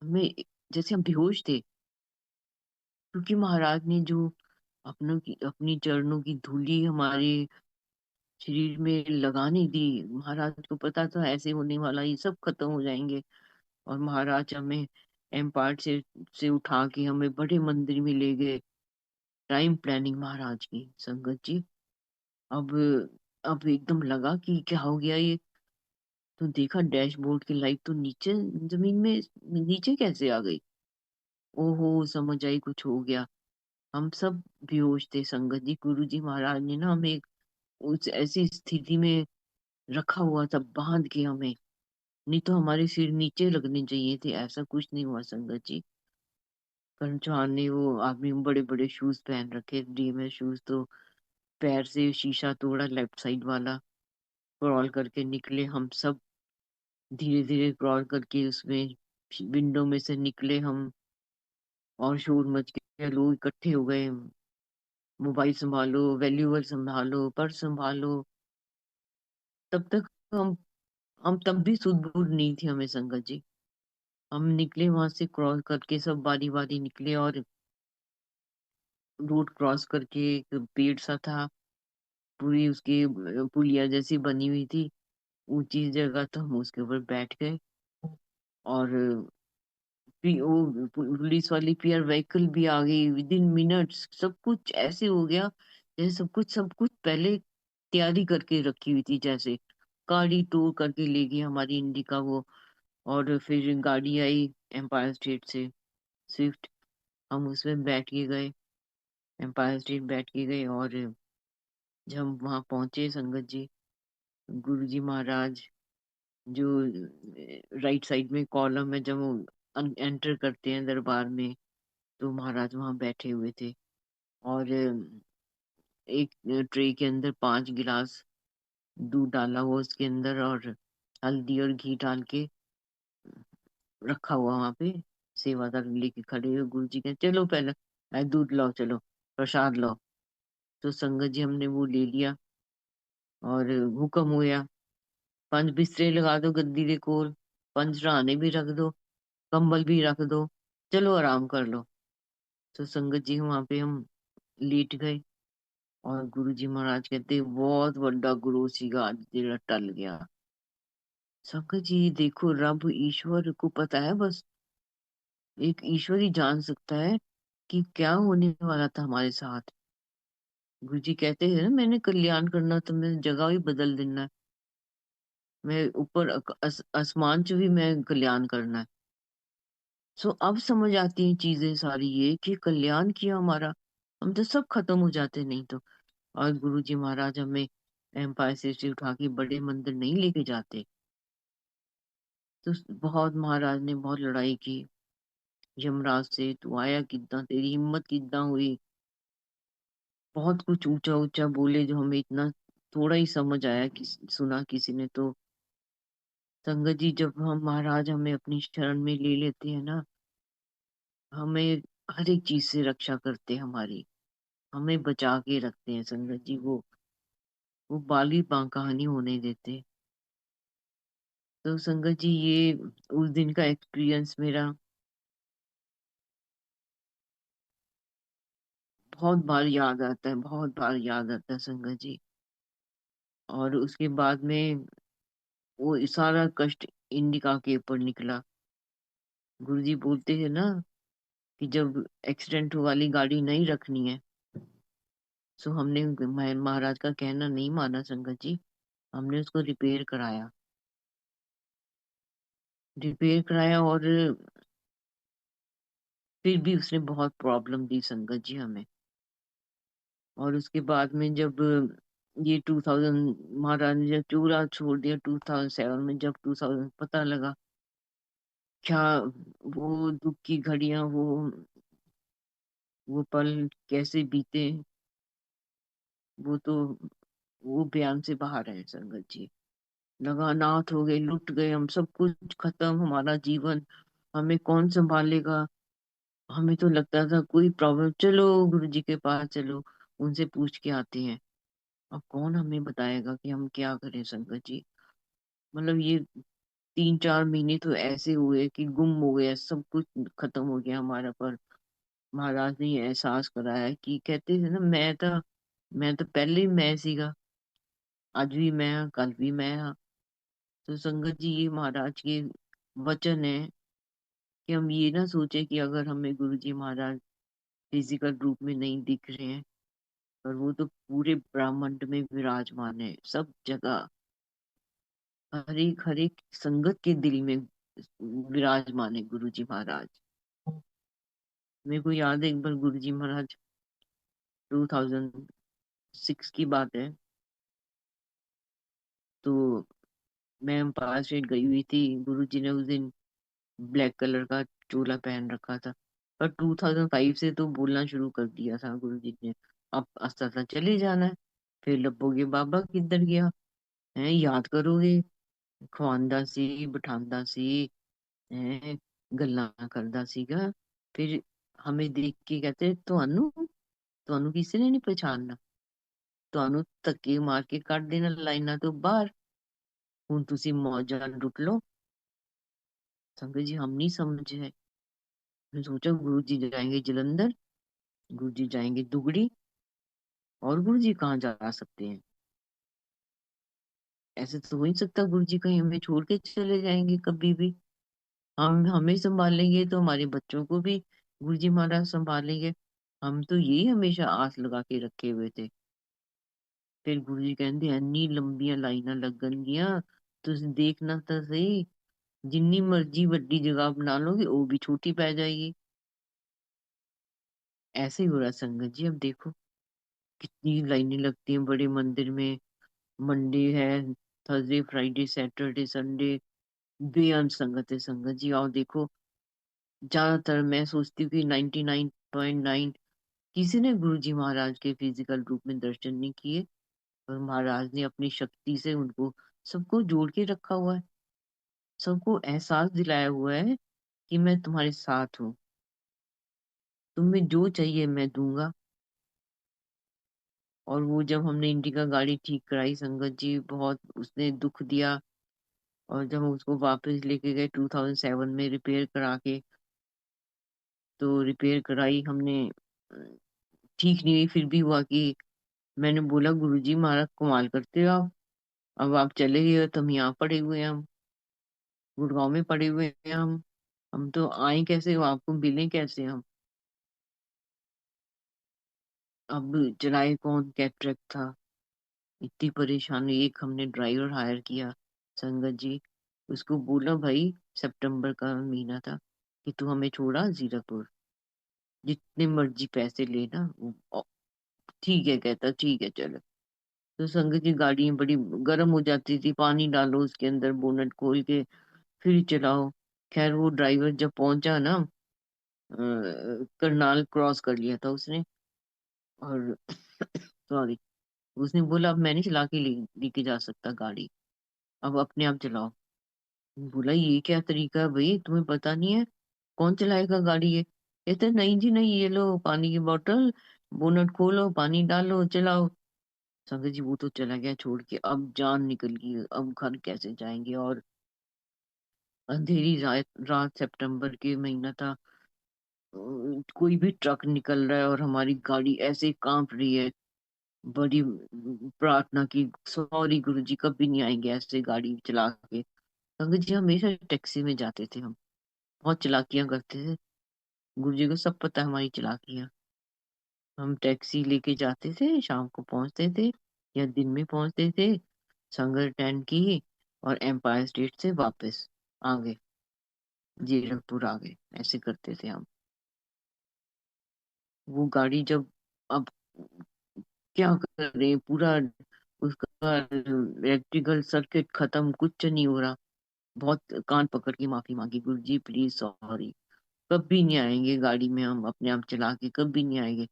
हमें जैसे हम बेहोश थे, क्योंकि महाराज ने जो अपनी चरणों की धूली हमारे शरीर में लगाने दी। महाराज को पता था ऐसे होने वाला, ये सब खत्म हो जाएंगे, और महाराज हमें एम्पायर से उठा के हमें बड़े मंदिर में ले गए। टाइम प्लानिंग महाराज की संगत जी। अब अब एकदम लगा कि क्या हो गया ये, तो देखा डैशबोर्ड की लाइट तो नीचे, जमीन में नीचे कैसे आ गई। ओहो, समझ आई कुछ हो गया। हम सब बेहोश थे संगत जी। गुरु जी महाराज ने ना हमें उस ऐसी स्थिति में रखा हुआ था, बांध के हमें, नहीं तो हमारे सिर नीचे लगने चाहिए थे, ऐसा कुछ नहीं हुआ संगत जी। कर्मचार ने, वो आदमी बड़े बड़े शूज पहन रखे, डीएमएस शूज, तो पैर से शीशा तोड़ा लेफ्ट साइड वाला, क्रॉल करके निकले हम सब, धीरे धीरे क्रॉल करके उसमें विंडो में से निकले हम, और शोर मच गया, लोग इकट्ठे हो गए, मोबाइल संभालो, वैल्यूअल संभालो, पर्स संभालो। तब तक हम तब भी सुध बुध नहीं थी हमें संगत जी। हम निकले वहां से क्रॉस करके, सब बारी बारी निकले, और रोड क्रॉस करके एक पेड़ सा था, पूरी उसकी पुलिया जैसी बनी हुई थी, ऊंची जगह, तो हम उसके ऊपर बैठ गए। और वो पुलिस वाली पीआर व्हीकल भी आ गई विद इन मिनट्स, सब कुछ ऐसे हो गया जैसे सब कुछ पहले तैयारी करके रखी हुई थी, जैसे गाड़ी टूर करके ले गई हमारी इंडिका वो। और फिर गाड़ी आई एम्पायर स्टेट से, स्विफ्ट। हम उसमें बैठ के गए, एम्पायर स्टेट बैठ के गए। और जब हम वहाँ पहुंचे संगत जी, गुरु जी महाराज जो राइट साइड में कॉलम है, जब वो एंटर करते हैं दरबार में, तो महाराज वहाँ बैठे हुए थे। और एक ट्रे के अंदर 5 गिलास दूध डाला हुआ उसके अंदर, और हल्दी और घी डाल के रखा हुआ वहां पे। सेवादार लेके खड़े हुए, गुरु जी कहते चलो पहले दूध लाओ, चलो प्रसाद लाओ। तो संगत जी हमने वो ले लिया, और हुक्म हुआ 5 बिस्तरे लगा दो गद्दी के कोल, 5 सिरहाने भी रख दो, कंबल भी रख दो, चलो आराम कर लो। तो संगत जी वहां पे हम लेट गए। और गुरु जी महाराज कहते बहुत बड़ा गुरु सीगा अज जेड़ा टल गया। संगत जी देखो, रब ईश्वर को पता है बस, एक ईश्वर ही जान सकता है कि क्या होने वाला था हमारे साथ। गुरु जी कहते हैं ना, मैंने कल्याण करना तो मैं जगह ही बदल देना है। मैं ऊपर आसमान च भी मैं कल्याण करना है। सो अब समझ आती हैं चीजें सारी, ये कि कल्याण किया हमारा, हम तो सब खत्म हो जाते नहीं तो। और गुरु जी महाराज हमें एम्पायर से उठा के बड़े मंदिर नहीं लेके जाते। तो बहुत महाराज ने बहुत लड़ाई की यमराज से, तू आया कितना, तेरी हिम्मत कितना हुई। बहुत कुछ ऊंचा ऊंचा बोले, जो हमें इतना थोड़ा ही समझ आया कि सुना किसी ने तो। संगत जी जब हम महाराज हमें अपनी शरण में ले लेते हैं ना, हमें हर एक चीज से रक्षा करते हैं हमारी, हमें बचा के रखते हैं संगत जी। वो बाली बांका नहीं होने देते। तो संगत जी ये उस दिन का एक्सपीरियंस मेरा बहुत बार याद आता है, बहुत बार याद आता है संगत जी। और उसके बाद में वो सारा कष्ट इंडिका के ऊपर निकला। गुरुजी बोलते हैं ना कि जब एक्सीडेंट वाली गाड़ी नहीं रखनी है, सो हमने महाराज का कहना नहीं माना संगत जी, हमने उसको रिपेयर कराया। और फिर भी उसने बहुत प्रॉब्लम दी संगत जी हमें। और उसके बाद में जब ये 2000 महाराज ने जब चूरा छोड़ दिया 2007 में, जब 2000 पता लगा क्या वो दुख की घड़ियां, वो पल कैसे बीते, वो तो वो बयान से बाहर है संगत जी। लगा अनाथ हो गए, लुट गए हम, सब कुछ खत्म, हमारा जीवन हमें कौन संभालेगा। हमें तो लगता था कोई प्रॉब्लम, चलो गुरु जी के पास चलो, उनसे पूछ के आते हैं। अब कौन हमें बताएगा कि हम क्या करें संगत जी। मतलब ये 3-4 महीने तो ऐसे हुए कि गुम हो गया, सब कुछ खत्म हो गया हमारा। पर महाराज ने ये एहसास कराया कि कहते थे ना, मैं तो पहले ही मैं सीगा, आज भी मैं हाँ, कल भी मैं हाँ। तो संगत जी ये महाराज के वचन है कि हम ये ना सोचे कि अगर हमें गुरु जी महाराज फिजिकल रूप में नहीं दिख रहे हैं, पर वो तो पूरे ब्रह्मांड में विराजमान है, सब जगह, हर एक संगत के दिल में विराजमान है गुरु जी महाराज। मेरे को याद है एक बार गुरु जी महाराज 2006 की बात है, तो मैं एम्पायर स्टेट गई हुई थी। गुरु जी ने उस दिन ब्लैक कलर का चोला पहन रखा था। पर 2005 से तो बोलना शुरू कर दिया था गुरु जी ने, अब अस्ता चले जाना है। फिर लपोगे बाबा किधर गया है, याद करोगे, ਖਵਾਉਂਦਾ ਸੀ ਬਿਠਾਉਂਦਾ ਸੀ, है ਗੱਲਾਂ ਕਰਦਾ ਸੀਗਾ। फिर हमें देख के कहते ਤੁਹਾਨੂੰ ਤੁਹਾਨੂੰ ਕਿਸੇ ने नहीं पहचानना, ਤੁਹਾਨੂੰ ਧੱਕੇ ਮਾਰ ਕੇ ਕੱਢ ਦੇਣਾ ਲਾਈਨਾਂ ਤੋਂ ਬਾਹਰ, ਹੁਣ ਤੁਸੀਂ मौजा लुट लो। संगत जी हम नहीं समझे। मैंने सोचा गुरु जी जाएंगे जलंधर, गुरु जी जाएंगे दुगड़ी, और गुरु जी कहाँ जा सकते हैं। ऐसे तो हो ही नहीं सकता, गुरु जी कहीं हमें छोड़ के चले जाएंगे कभी भी। हम हमें संभालेंगे तो हमारे बच्चों को भी गुरु जी महाराज संभालेंगे। हम तो यही हमेशा आस लगा के रखे हुए थे। फिर गुरु जी कहते इन्नी लंबियां लाइनां लगनगियां, तुम देखना तो सही, जिन्नी मर्जी वड्डी जगह बना लोगे वो भी छोटी पै जाएगी। ऐसे ही हो रहा है संगत जी। अब देखो कितनी लाइनें लगती हैं बड़े मंदिर में। मंडे है, थर्सडे, फ्राइडे, सैटरडे, संडे, बेअंत संगत है संगत जी। और देखो ज्यादातर मैं सोचती हूँ कि 99.9 किसी ने गुरु जी महाराज के फिजिकल रूप में दर्शन नहीं किए, और महाराज ने अपनी शक्ति से उनको सबको जोड़ के रखा हुआ है। सबको एहसास दिलाया हुआ है कि मैं तुम्हारे साथ हूँ, तुम्हें जो चाहिए मैं दूंगा। और वो जब हमने इंडिका गाड़ी ठीक कराई संगत जी, बहुत उसने दुख दिया। और जब हम उसको वापस लेके गए 2007 में रिपेयर करा के, तो रिपेयर कराई हमने, ठीक नहीं हुई। फिर भी हुआ कि मैंने बोला गुरुजी महाराज कमाल करते हो आप। अब आप चले गए हो तो हम यहाँ पड़े हुए हैं, हम गुड़गांव में पड़े हुए हैं। हम तो आए कैसे, हो आपको मिले कैसे हम। अब चलाए कौन, कैटरेक्ट था, इतनी परेशानी। एक हमने ड्राइवर हायर किया संगत जी, उसको बोला भाई, सितंबर का महीना था, कि तू हमें छोड़ा जीरापुर, जितने मर्जी पैसे लेना। ठीक है कहता, ठीक है चलो। तो संगत जी गाड़ी बड़ी गर्म हो जाती थी, पानी डालो उसके अंदर, बोनट खोल के फिर चलाओ। खैर वो ड्राइवर जब पहुंचा ना, करनाल क्रॉस कर लिया था उसने, और सॉरी, उसने बोला अब मैं नहीं चला के लेके जा सकता गाड़ी, अब अपने आप चलाओ। बोला ये क्या तरीका है भाई, तुम्हें पता नहीं है कौन चलाएगा गाड़ी ये। कहते नहीं जी नहीं, ये लो पानी की बोतल, बोनट खोलो, पानी डालो, चलाओ। संगत जी वो तो चला गया छोड़ के। अब जान निकल गई, अब घर कैसे जाएंगे। और अंधेरी रात रात, सितंबर के महीना था, कोई भी ट्रक निकल रहा है और हमारी गाड़ी ऐसे कांप रही है। बड़ी प्रार्थना की, सॉरी गुरुजी कभी नहीं आएंगे ऐसे गाड़ी चला के। संगत जी हमेशा टैक्सी में जाते थे हम, बहुत चालाकियां करते थे। गुरुजी को सब पता है हमारी चालाकियां। हम टैक्सी लेके जाते थे, शाम को पहुंचते थे या दिन में पहुंचते थे, संगर अटेंड की, और एम्पायर स्टेट से वापस आ गए, जीरकपुर आ गए। ऐसे करते थे हम। वो गाड़ी जब, अब क्या कर रहे हैं, पूरा उसका इलेक्ट्रिकल सर्किट खत्म, कुछ नहीं हो रहा। बहुत कान पकड़ के माफी मांगी, गुरु जी प्लीज सॉरी, कभी नहीं आएंगे गाड़ी में, हम अपने आप चला के कभी नहीं आएंगे,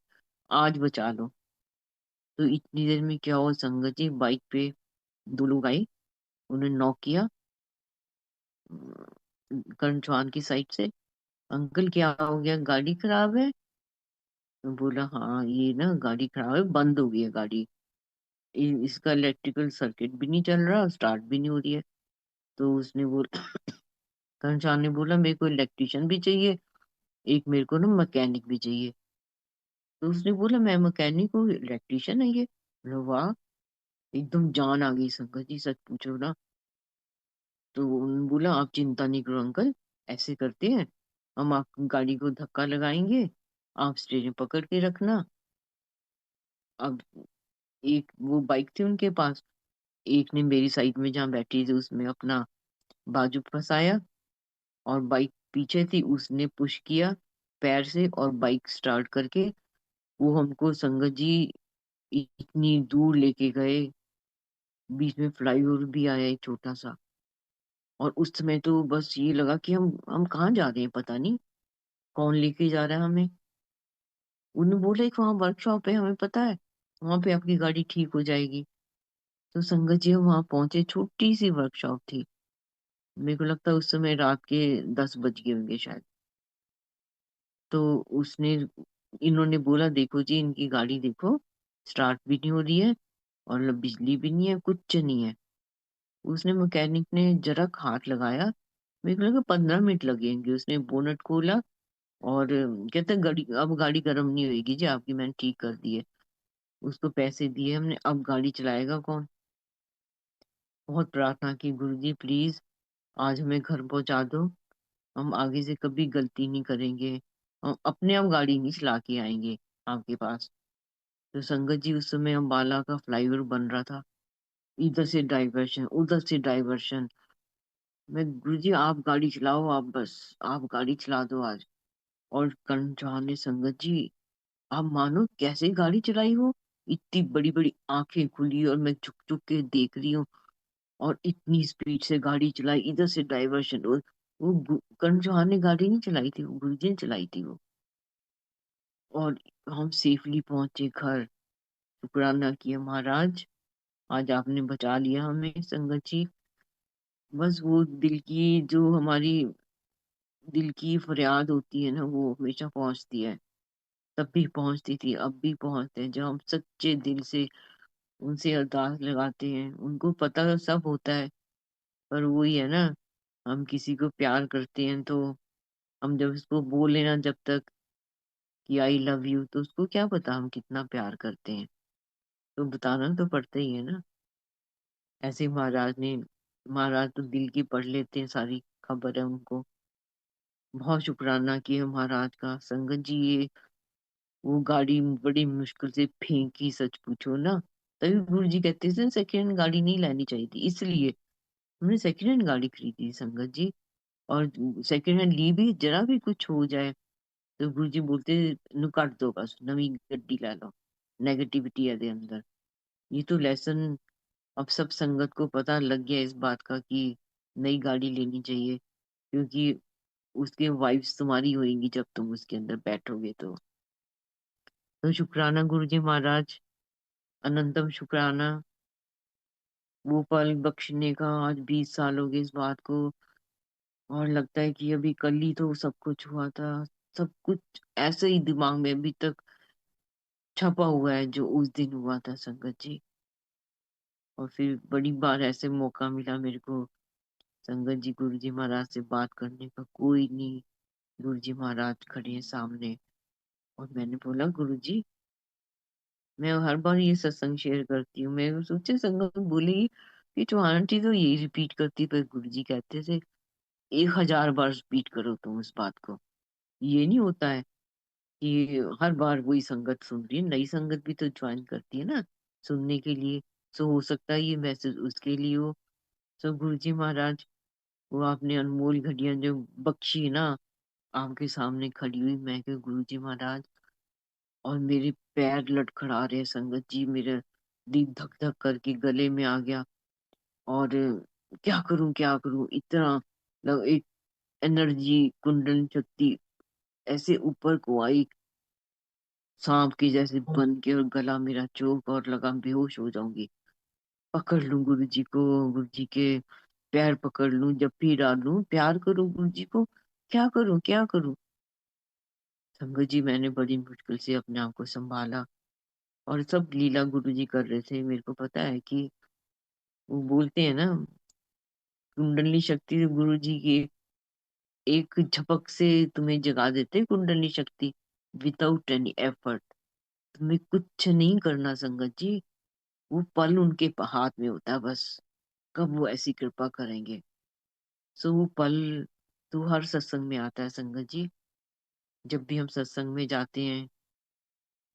आज बचा लो। तो इतनी देर में क्या हुआ संगत जी, बाइक पे दो लोग आए, उन्होंने नॉक किया कर्ण चौहान की साइड से। अंकल क्या हो गया, गाड़ी खराब है। मैं बोला हाँ ये ना गाड़ी खराब है, बंद हो गई है गाड़ी, इसका इलेक्ट्रिकल सर्किट भी नहीं चल रहा, स्टार्ट भी नहीं हो रही है। तो उसने बोला, करण ने बोला मेरे को इलेक्ट्रिशियन भी चाहिए, एक मेरे को ना मैकेनिक भी चाहिए। तो उसने बोला मैं मैकेनिक हूँ, इलेक्ट्रिशियन है ये। बोला वाह, एकदम जान आ गई संगत जी, सच पूछो ना। तो उन्होंने बोला आप चिंता नहीं करो अंकल, ऐसे करते हैं, हम आप गाड़ी को धक्का लगाएंगे, आप स्टीयरिंग पकड़ के रखना। अब एक वो बाइक थी उनके पास, एक ने मेरी साइड में जहाँ बैठी थी उसमें अपना बाजू फंसाया, और बाइक पीछे थी, उसने पुश किया पैर से और बाइक स्टार्ट करके वो हमको संगत जी इतनी दूर लेके गए। बीच में फ्लाईओवर भी आया एक छोटा सा, और उस समय तो बस ये लगा कि हम कहाँ जा रहे हैं, पता नहीं कौन लेके जा रहा है हमें। उन्होंने बोला एक वहाँ वर्कशॉप है, हमें पता है वहां पे आपकी गाड़ी ठीक हो जाएगी। तो संगत जी हम वहां पहुंचे, छोटी सी वर्कशॉप थी। मेरे को लगता है उस समय रात के 10 बज गए होंगे शायद। तो उसने इन्होंने बोला देखो जी इनकी गाड़ी देखो, स्टार्ट भी नहीं हो रही है, और बिजली भी नहीं है, कुछ नहीं है। उसने मैकेनिक ने जरा हाथ लगाया, मेरे को लगा 15 मिनट लगेंगे। उसने बोनट खोला और कहता गाड़ी, अब गाड़ी गर्म नहीं होगी जी आपकी, मैंने ठीक कर दी है। उसको पैसे दिए हमने, अब गाड़ी चलाएगा कौन। बहुत प्रार्थना की, गुरुजी प्लीज आज हमें घर पहुंचा दो, हम आगे से कभी गलती नहीं करेंगे, हम अपने आप गाड़ी नहीं चला के आएंगे आपके पास। तो संगत जी उस समय अम्बाला का फ्लाईओवर बन रहा था, इधर से डाइवर्शन उधर से डाइवर्शन। मैं गुरुजी आप गाड़ी चलाओ, आप बस आप गाड़ी चला दो आज। और कर्ण जहाँ ने संगत जी आप मानो कैसे गाड़ी चलाई हो, इतनी बड़ी-बड़ी आँखें खुली और मैं झुक-झुक के देख रही हूँ और इतनी स्पीड से गाड़ी चलाई, इधर से डाइवर्शन वो करण जौहर ने गाड़ी नहीं चलाई थी, वो गुरुजी ने चलाई थी वो। और हम सेफली पहुँचे घर, शुक्राना किया महाराज, आज आपने बचा लिया हमें संगत जी। बस वो जो हमारी दिल की फरियाद होती है ना, वो हमेशा पहुँचती है। तब भी पहुँचती थी, अब भी पहुँचते हैं, जब हम सच्चे दिल से उनसे अरदास लगाते हैं। उनको पता सब होता है, पर वही है ना, हम किसी को प्यार करते हैं तो हम जब उसको बोले ना जब तक कि आई लव यू, तो उसको क्या पता हम कितना प्यार करते हैं, तो बताना तो पड़ता ही है ना। ऐसे महाराज तो दिल की पढ़ लेते हैं, सारी खबर है उनको। बहुत शुक्राना किए महाराज का संगत जी। ये वो गाड़ी बड़ी मुश्किल से फेंकी, सच पूछो ना। तभी गुरु जी कहते थे सेकेंड हैंड गाड़ी नहीं लेनी चाहिए थी, इसलिए हमने सेकेंड हैंड गाड़ी खरीदी थी संगत जी। और सेकेंड हैंड ली भी, जरा भी कुछ हो जाए तो गुरु जी बोलते नु कट दो, बस नवी गड्डी ले लो, नेगेटिविटी है दे अंदर। ये तो लेसन अब सब संगत को पता लग गया इस बात का कि नई गाड़ी लेनी चाहिए, क्योंकि उसके वाइब्स तुम्हारी होएंगी जब तुम उसके अंदर बैठोगे तो शुक्राना गुरु जी महाराज, अनंतम शुक्राना। वो पल बख्शने का, आज 20 साल हो गए इस बात को, और लगता है कि अभी कल ही तो सब कुछ हुआ था। सब कुछ ऐसे ही दिमाग में अभी तक छपा हुआ है जो उस दिन हुआ था संगत जी। और फिर बड़ी बार ऐसे मौका मिला मेरे को संगत जी, गुरु जी महाराज से बात करने का, कोई नहीं, गुरु जी महाराज खड़े हैं सामने। और मैंने बोला गुरु जी, मैं हर बार ये सत्संग शेयर करती हूँ, मैं सोचे संगत बोलेगी कि चौहान आंटी तो यही रिपीट करती, पर गुरु जी कहते थे 1000 बार रिपीट करो तुम इस बात को। ये नहीं होता है कि हर बार वही संगत सुन रही है, नई संगत भी तो ज्वाइन करती है ना सुनने के लिए। सो हो सकता है ये मैसेज उसके लिए हो। सो गुरु जी महाराज, वो आपने अनमोल घड़ियां जो बख्शी ना, आपके सामने खड़ी हुई मैं के गुरु जी महाराज, और मेरे पैर लड़खड़ा रहे संगत जी, मेरा दिल धक धक करके गले में आ गया। और क्या करूं, इतना एक एनर्जी, कुंडल शक्ति ऐसे ऊपर को आई, सांप की जैसे बन के, और गला मेरा चौक और लगा बेहोश हो जाऊंगी। पकड़ लूं गुरु जी को, गुरु जी के पैर पकड़ लूं, जप्फी डालूं, प्यार करूं गुरु जी को, क्या करूं। संगत जी मैंने बड़ी मुश्किल से अपने आप को संभाला, और सब लीला गुरु जी कर रहे थे। मेरे को पता है कि वो बोलते हैं ना, कुंडली शक्ति गुरु जी की एक झपक से तुम्हें जगा देते हैं, कुंडली शक्ति, विदाउट एनी एफर्ट। तुम्हें कुछ नहीं करना संगत जी, वो पल उनके हाथ में होता है बस, कब वो ऐसी कृपा करेंगे। सो वो पल तो हर सत्संग में आता है संगत जी। जब भी हम सत्संग में जाते हैं,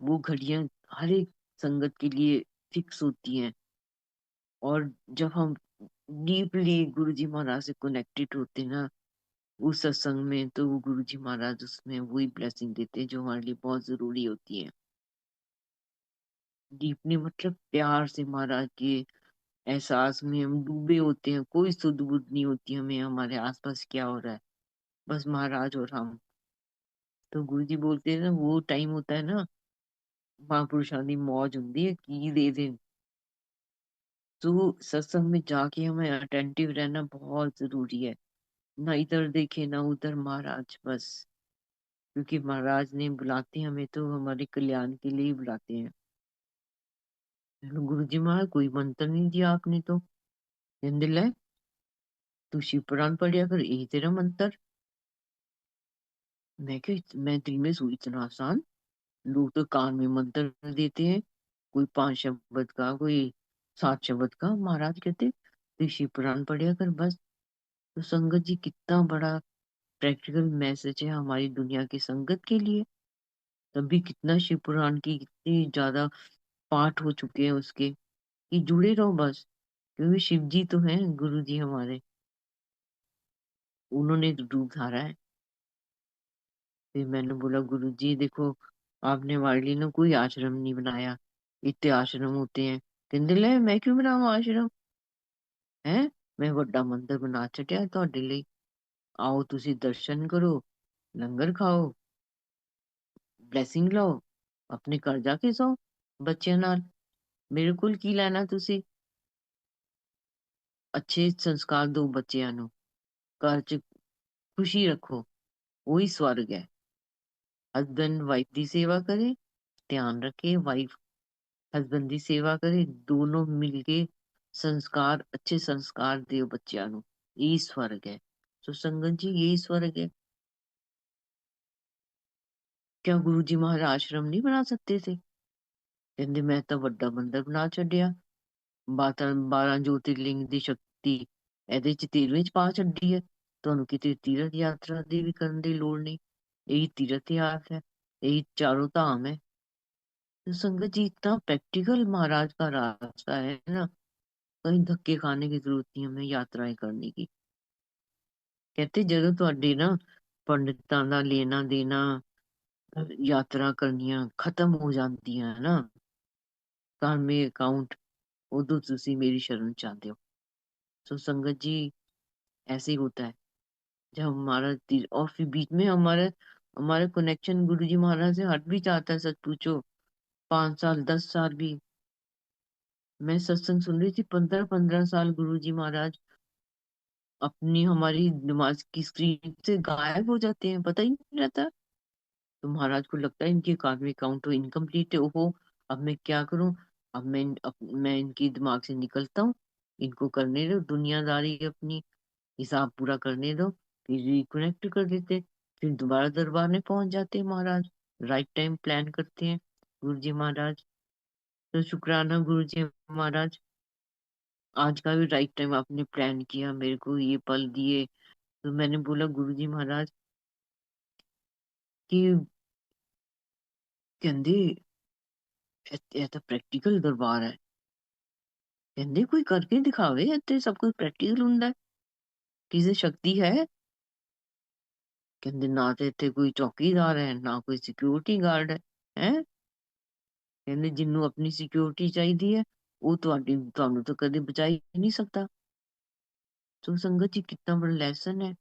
वो घड़ियां हर एक संगत के लिए फिक्स होती हैं। और जब हम डीपली गुरु जी महाराज से कनेक्टेड होते हैं ना उस सत्संग में, तो वो गुरु जी महाराज उसमें वही ब्लेसिंग देते हैं जो हमारे लिए बहुत जरूरी होती है। डीपली मतलब प्यार से महाराज के एहसास में हम डूबे होते हैं, कोई सुध बुध नहीं होती हमें हमारे आसपास क्या हो रहा है, बस महाराज और हम। तो गुरु जी बोलते हैं ना, वो टाइम होता है ना, महापुरुषां दी मौज हुंदी है की दे देन। तो सत्संग में जाके हमें अटेंटिव रहना बहुत जरूरी है, ना इधर देखे ना उधर महाराज, बस। क्योंकि महाराज ने बुलाते हैं हमें तो हमारे कल्याण के लिए ही बुलाते हैं। गुरु जी महाराज कोई मंत्र नहीं दिया आपने तो, कहंदे ले तू शिव पुराण पढ़िया कर, यही तेरा मंत्र। मैं दिल में सोची इतना आसान, लोग तो कान में मंत्र देते हैं, कोई 5 शब्द का, कोई 7 शब्द का। महाराज कहते तू शिव पुराण पढ़िया कर बस। तो संगत जी कितना बड़ा प्रैक्टिकल मैसेज है हमारी दुनिया की संगत के लिए। तभी कितना शिव पुराण की कितनी ज्यादा पाठ हो चुके हैं उसके, कि जुड़े रहो बस। क्योंकि शिव जी तो हैं गुरु जी हमारे, उन्होंने तो रूप धारा है। फिर मैंने बोला गुरु जी देखो, आपने हमारे लिए ना कोई आश्रम नहीं बनाया। इतने आश्रम होते हैं। कहंदे ले मैं क्यों बनाऊं आश्रम? है, मैं ਵੱਡਾ ਮੰਦਿਰ ਬਣਾ ਛੱਡਿਆ ਤੁਹਾਡੇ ਲਈ। आओ ਤੁਸੀਂ ਦਰਸ਼ਨ ਕਰੋ, ਲੰਗਰ ਖਾਓ, ਬਲੇਸਿੰਗ ਲਓ, ਆਪਣੇ ਘਰ ਜਾ ਕੇ ਸੌ ਬੱਚਿਆਂ ਨਾਲ। ਮੇਰੇ ਕੋਲ ਕੀ ਲੈਣਾ ਤੁਸੀਂ? ਅੱਛੇ ਸੰਸਕਾਰ ਦਿਓ ਬੱਚਿਆਂ ਨੂੰ, ਘਰ 'ਚ ਖੁਸ਼ੀ ਰੱਖੋ, ਉਹੀ ਸਵਰਗ ਹੈ। ਹਸਬੈਂਡ ਵਾਈਫ ਦੀ ਸੇਵਾ ਕਰੇ, ਧਿਆਨ ਰੱखे वाइफ हस्बैंड ਦੀ ਸੇਵਾ ਕਰੇ, ਦੋਨੋਂ ਮਿਲ ਕੇ संस्कार अच्छे संस्कार ਦਿਓ ਬੱਚਿਆਂ ਨੂੰ, यही स्वर्ग है। तो संगत जी यही स्वर्ग है। क्या गुरु जी महाराज आश्रम नहीं बना सकते थे? ਕਹਿੰਦੇ ਮੈਂ ਤਾਂ ਵੱਡਾ ਮੰਦਿਰ ਬਣਾ ਛੱਡਿਆ। 12 ਜੋਤਿਰਲਿੰਗ ਦੀ ਸ਼ਕਤੀ ਇਹਦੇ ਚ 13ਵੇਂ ਚ ਪਾ ਛੱਡੀ ਹੈ। ਤੁਹਾਨੂੰ ਕਿਤੇ ਤੀਰਥ ਯਾਤਰਾ ਦੀ ਵੀ ਕਰਨ ਦੀ ਲੋੜ ਨਹੀਂ। यही तीर्थ यात्रा है, यही चारों धाम है। तो संगत जी इतना प्रैक्टिकल महाराज का रास्ता है ना, कहीं धक्के खाने की जरूरत नहीं हमें यात्राएं करने की। कहते ਜਦੋਂ ਤੁਹਾਡੇ ਨਾ ਪੰਡਿਤਾਂ ਦਾ ਲੈਣਾ ਦੇਣਾ ਯਾਤਰਾ ਕਰਨੀਆਂ ਖਤਮ ਹੋ ਜਾਂਦੀਆਂ ਨਾ ਕਾਰਮੇ ਅਕਾउंट, उदो तुसी मेरी शरण चाहते हो। तो संगत जी ऐसे ही होता है जब हमारा और फिर बीच में हमारा हमारा कनेक्शन गुरु जी महाराज से हट भी जाता है। सच पूछो 5 साल 10 साल भी। मैं सत्संग सुन रही थी 15-15 साल गुरु जी महाराज अपनी हमारी नमाज की स्क्रीन से गायब हो जाते हैं, पता ही नहीं रहता। तो महाराज को लगता है इनके अकादमिक अकाउंट तो इनकम्प्लीट है। ओहो, अब मैं क्या करूं? मैं इनकी दिमाग से निकलता हूँ, इनको करने दो दुनियादारी अपनी, हिसाब पूरा करने दो। फिर रिकनेक्ट कर देते, फिर दोबारा दरबार में पहुंच जाते हैं महाराज। राइट टाइम प्लान करते हैं गुरु जी महाराज। तो शुक्राना गुरु जी महाराज, आज का भी राइट टाइम आपने प्लान किया, मेरे को ये पल दिए। तो मैंने बोला गुरु जी महाराज कि कहंदे ਇਹ ਤਾਂ ਪ੍ਰੈਕਟੀਕਲ ਦਰਬਾਰ ਹੈ। ਕਹਿੰਦੇ ਕੋਈ ਕਰਕੇ ਦਿਖਾਵੇ, ਇੱਥੇ ਸਭ ਕੁਝ ਪ੍ਰੈਕਟੀਕਲ ਹੁੰਦਾ ਹੈ, ਕਿਸੇ ਸ਼ਕਤੀ ਹੈ? ਕਹਿੰਦੇ ਨਾ ਤੇ ਇੱਥੇ ਕੋਈ ਚੌਕੀਦਾਰ ਹੈ, ਨਾ ਕੋਈ ਸਿਕਿਉਰਿਟੀ ਗਾਰਡ ਹੈ। ਹੈ, ਕਹਿੰਦੇ ਜਿੰਨੂੰ ਆਪਣੀ ਸਿਕਿਉਰਿਟੀ ਚਾਹੀਦੀ ਹੈ ਉਹ ਤੁਹਾਨੂੰ ਤਾਂ ਕਦੇ ਬਚਾ ही नहीं सकता। तो संगत जी कितना बड़ा लेसन है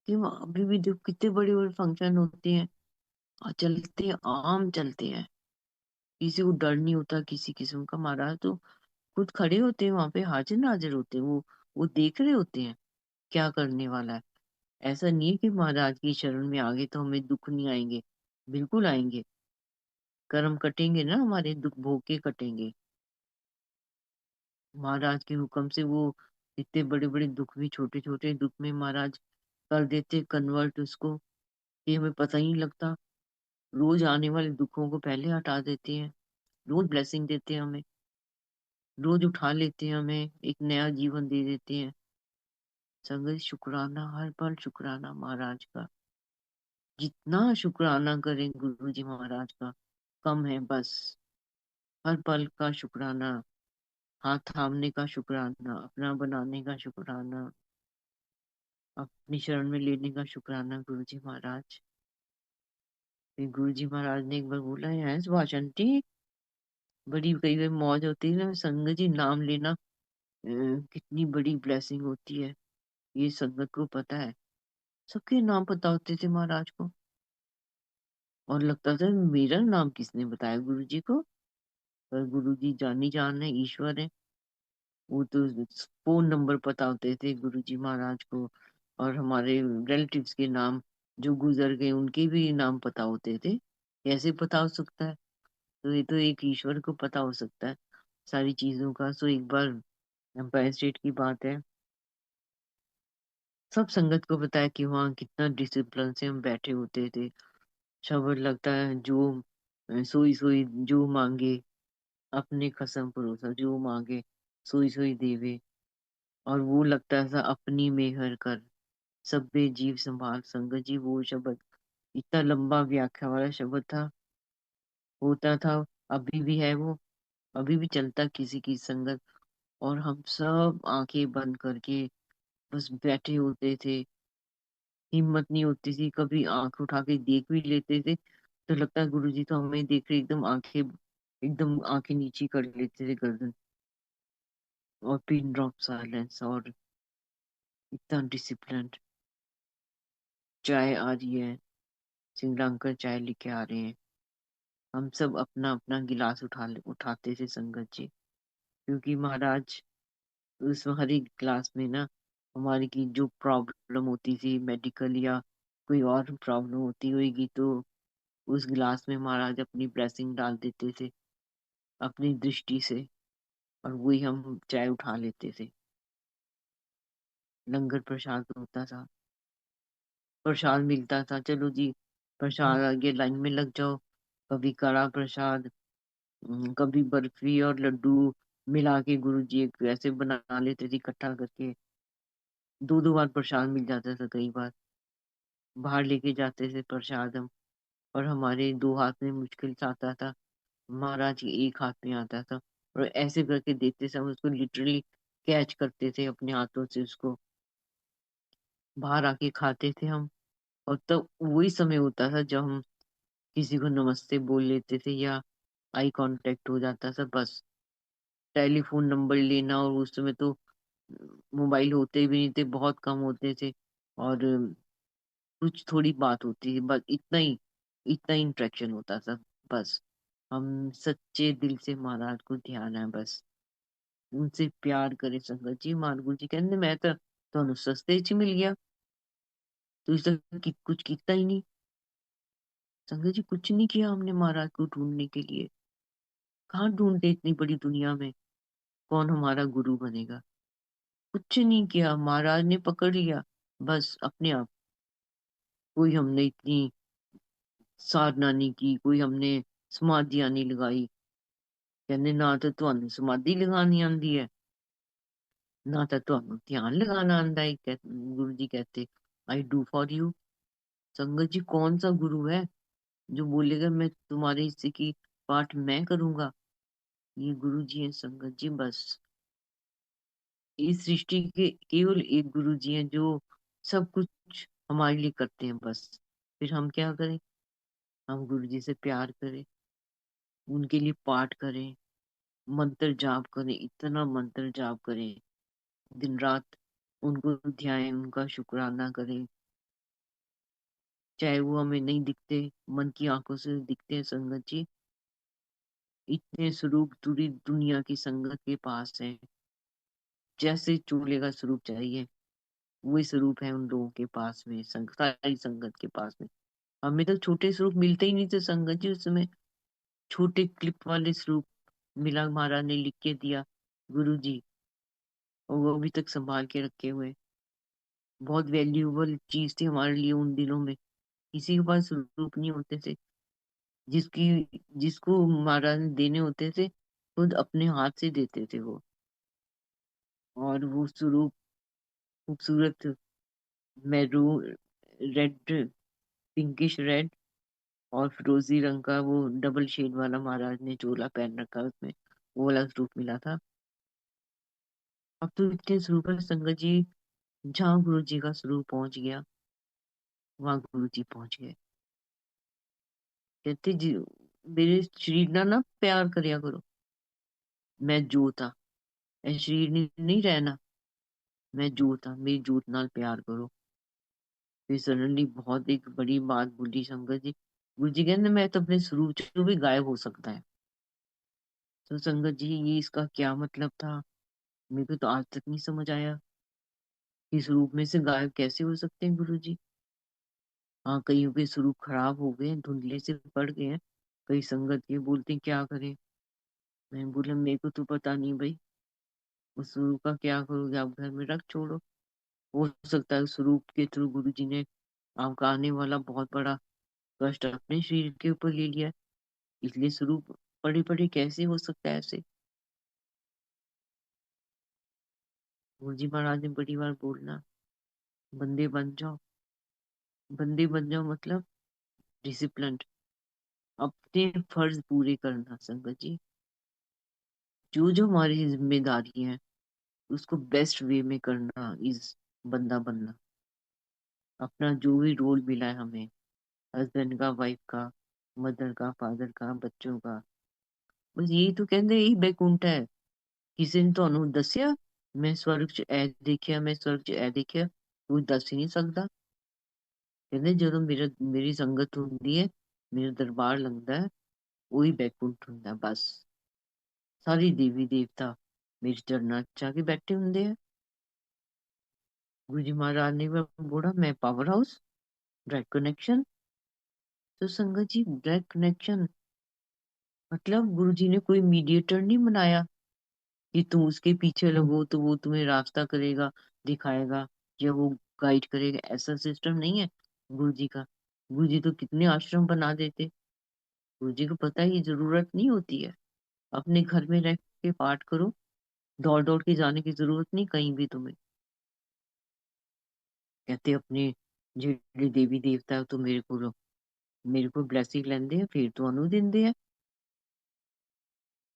कि अभी भी देखो कितने बड़े बड़े फंक्शन होते हैं और चलते हैं, आम चलते हैं, किसी को डर नहीं होता किसी किस्म का। महाराज तो खुद खड़े होते हैं वहां पे, हाजिर नाजिर होते हैं, वो देख रहे होते हैं क्या करने वाला है। ऐसा नहीं है कि महाराज की शरण में आगे तो हमें दुख नहीं आएंगे, बिल्कुल आएंगे। कर्म कटेंगे ना हमारे, दुख भोग के कटेंगे। महाराज के हुक्म से वो इतने बड़े बड़े दुख भी छोटे छोटे दुख में महाराज कर देते कन्वर्ट उसको, कि हमें पता ही नहीं लगता। रोज आने वाले दुखों को पहले हटा देते हैं, रोज ब्लेसिंग देते हैं हमें, रोज उठा लेते हैं, हमें एक नया जीवन दे देते हैं। संगत शुक्राना, हर पल शुक्राना महाराज का। जितना शुक्राना करें गुरु जी महाराज का कम है बस। हर पल का शुक्राना, हाथ थामने का शुक्राना, अपना बनाने का शुक्राना, अपनी शरण में लेने का शुक्राना गुरु जी महाराज। फिर गुरु जी महाराज ने एक बार बोला है सुभाष आंटी, बड़ी कई बार मौज होती है ना संगत जी नाम लेना, कितनी बड़ी ब्लेसिंग होती है, ये संगत को पता है। सबके नाम पता होते थे महाराज को, और लगता था मेरा नाम किसने बताया गुरु जी को। पर गुरु जी जानी जान है, ईश्वर है। वो तो फोन नंबर पता होते थे गुरु जी महाराज को, और हमारे रिलेटिव्स के नाम जो गुजर गए उनके भी नाम पता होते थे। कैसे पता हो सकता है? तो ये तो एक ईश्वर को पता हो सकता है सारी चीजों का। सो एक बार एम्पायर स्टेट की बात है, सब संगत को बताया कि वहाँ कितना डिसिप्लिन से हम बैठे होते थे। शब्द लगता है जो सोई सोई जो मांगे, अपने कसम भरोसा जो मांगे सोई सोई देवे। और वो लगता था अपनी मेहर कर सब्बे जीव संभाल। संगत जी वो शब्द इतना लंबा व्याख्या वाला शब्द था, होता था, अभी भी है वो, अभी भी चलता किसी की संगत। और हम सब आंखें बंद करके बस बैठे होते थे, हिम्मत नहीं होती थी, कभी आंख उठा के देख भी लेते थे तो लगता है गुरुजी तो हमें देख रहे एकदम आंखें नीची कर लेते थे गर्दन, और पिन ड्रॉप साइलेंस, और इतना डिसिप्लिन। चाय आ रही है, सिंगला अंकल चाय लेके आ रहे हैं, हम सब अपना अपना गिलास उठाते थे संगत जी। क्योंकि महाराज उस हर एक क्लास में ना, हमारी की जो प्रॉब्लम होती थी मेडिकल या कोई और प्रॉब्लम होती होगी, तो उस गिलास में महाराज अपनी ब्लेसिंग डाल देते थे अपनी दृष्टि से, और वही हम चाय उठा लेते थे। लंगर प्रसाद होता था, प्रसाद मिलता था, चलो जी प्रसाद आगे लाइन में लग जाओ। कभी कड़ा प्रसाद, कभी बर्फी और लड्डू मिला के गुरु जी एक ऐसे बना लेते थे इकट्ठा करके। दो दो बार प्रसाद मिल जाता था, कई बार बाहर लेके जाते थे प्रसाद हम, और हमारे दो हाथ में मुश्किल से आता था, महाराज के एक हाथ में आता था, और ऐसे करके देते थे, हम उसको लिटरली कैच करते थे अपने हाथों से, उसको बाहर आके खाते थे हम। और तब वही समय होता था जब हम किसी को नमस्ते बोल लेते थे, या आई कांटेक्ट हो जाता था बस। टेलीफोन नंबर लेना, और उस समय तो मोबाइल होते भी नहीं थे, बहुत कम होते थे, और कुछ थोड़ी बात होती थी, बस इतना ही इंटरेक्शन होता था बस। हम सच्चे दिल से महाराज को ध्यान है बस, उनसे प्यार करे संगत जी। महाराज जी कहते मैं तो ਤੁਹਾਨੂੰ सस्ते च मिल गया, तो इस कुछ किया ही नहीं। संगत जी कुछ नहीं किया हमने महाराज को ढूंढने के लिए, कहाँ ढूंढते इतनी बड़ी दुनिया में, कौन हमारा गुरु बनेगा। कुछ नहीं किया, महाराज ने पकड़ लिया बस अपने आप। कोई हमने इतनी साधना नहीं की, कोई हमने समाधियां नहीं लगाई। कहने ना तो ਤੁਹਾਨੂੰ समाधि लगानी आंदी है, ना तो ਤੁਹਾਨੂੰ ध्यान लगाना आंदा है। गुरु जी कहते आई डू फॉर यू। संगत जी कौन सा गुरु है जो बोलेगा मैं तुम्हारे हिस्से की पाठ मैं करूंगा। ये गुरु जी है संगत जी बस। इस सृष्टि के केवल एक गुरु जी हैं जो सब कुछ हमारे लिए करते हैं बस। फिर हम क्या करें, हम गुरु जी से प्यार करें, उनके लिए पाठ करें, मंत्र जाप करें, इतना मंत्र जाप करें, दिन रात उनको ध्यान, उनका शुक्राना करें। चाहे वो हमें नहीं दिखते, मन की आंखों से दिखते हैं संगत जी। इतने स्वरूप पूरी दुनिया की संगत के पास है। जैसे चूल्हे का स्वरूप चाहिए वही स्वरूप है उन लोगों के पास में, सारी संगत के पास में। हमें तो छोटे स्वरूप मिलते ही नहीं थे संगत जी, उसमें छोटे क्लिप वाले स्वरूप मिला, महाराज ने लिख के दिया गुरु जी, और वो अभी तक संभाल के रखे हुए। बहुत वैल्यूएबल चीज थी हमारे लिए उन दिनों में। किसी के पास स्वरूप नहीं होते थे, जिसकी जिसको महाराज ने देने होते थे खुद अपने हाथ से देते थे वो। और वो स्वरूप खूबसूरत मैरून रेड, पिंकिश रेड और फिरोजी रंग का, वो डबल शेड वाला महाराज ने चोला पहन रखा, उसमें वो वाला स्वरूप मिला था। अब तो इतने स्वरूप है संगत जी, जहाँ गुरु जी का स्वरूप पहुंच गया वहां गुरु जी पहुंच गए। कहते जी मेरे शरीर ना प्यार करिया करो, मैं जोत हाँ, ए शरीर ने नहीं रहना, मैं जोत हाँ, मेरी जोत नाल प्यार करो। फिर सडनली बहुत एक बड़ी बात बोली संगत जी। गुरु जी कहते मैं तो अपने स्वरूप चो भी गायब हो सकता है। तो संगत जी ये इसका क्या मतलब था, मेरे को तो आज तक नहीं समझ आया। इस रूप में से गायब कैसे हो सकते हैं गुरु जी। हाँ कईयों के स्वरूप खराब हो गए, धुंधले से पड़ गए हैं। कई संगत ये बोलते हैं क्या करें। मैं बोला मेरे को तो पता नहीं भाई, उस स्वरूप का क्या करोगे, आप घर में रख छोड़ो। हो सकता है उस स्वरूप के थ्रू गुरु जी ने आपका आने वाला बहुत बड़ा कष्ट अपने शरीर के ऊपर ले लिया है, इसलिए स्वरूप पड़े पड़े कैसे हो सकता है ऐसे। गुरु जी महाराज ने बड़ी बार बोलना, बंदे बन जाओ। बंदे बन जाओ मतलब डिसिप्लिन, अपने फर्ज पूरे करना संगत जी। जो जो हमारी जिम्मेदारी है उसको बेस्ट वे में करना इज बंदा बनना। अपना जो भी रोल मिला है हमें, हस्बैंड का, वाइफ का, मदर का, फादर का, बच्चों का। बस यही तो कहंदे यही बैकुंठ है। ਕਿਸੇ ਨੇ ਤੁਹਾਨੂੰ ਦੱਸਿਆ ਮੈਂ ਸਵਰਗ 'ਚ ਇਹ ਦੇਖਿਆ, ਮੈਂ ਸਵਰਗ 'ਚ ਇਹ ਦੇਖਿਆ, ਕੋਈ ਦੱਸ ਹੀ ਨਹੀਂ ਸਕਦਾ। ਕਹਿੰਦੇ ਜਦੋਂ ਮੇਰੀ ਸੰਗਤ ਹੁੰਦੀ ਹੈ, ਮੇਰਾ ਦਰਬਾਰ ਲੱਗਦਾ ਹੈ, ਉਹੀ ਬੈਕੁੰਠ ਹੁੰਦਾ ਬਸ। ਸਾਰੇ ਦੇਵੀ ਦੇਵਤਾ ਮੇਰੇ ਚਰਨਾਂ 'ਚ ਆ ਕੇ ਬੈਠੇ ਹੁੰਦੇ ਆ। गुरु जी महाराज ने भी बोला मैं पावर हाउस डायरेक्ट कनेक्शन। तो संगत जी डायरेक्ट कनेक्शन मतलब गुरु जी ने कोई मीडिएटर नहीं बनाया कि तुम उसके पीछे लगो तो वो तुम्हें रास्ता करेगा, दिखाएगा या वो गाइड करेगा। ऐसा सिस्टम नहीं है गुरु जी का। गुरु जी तो कितने आश्रम बना देते। गुरु जी को पता है ये जरूरत नहीं होती है, अपने घर में रह के पाठ करो, दौड़ दौड़ के जाने की जरूरत नहीं कहीं भी तुम्हें। कहते अपने ਜਿਹੜੇ देवी देवता तो मेरे को ब्लैसिंग लेंदे ਆ फिर ਤੁਹਾਨੂੰ ਦਿੰਦੇ ਆ।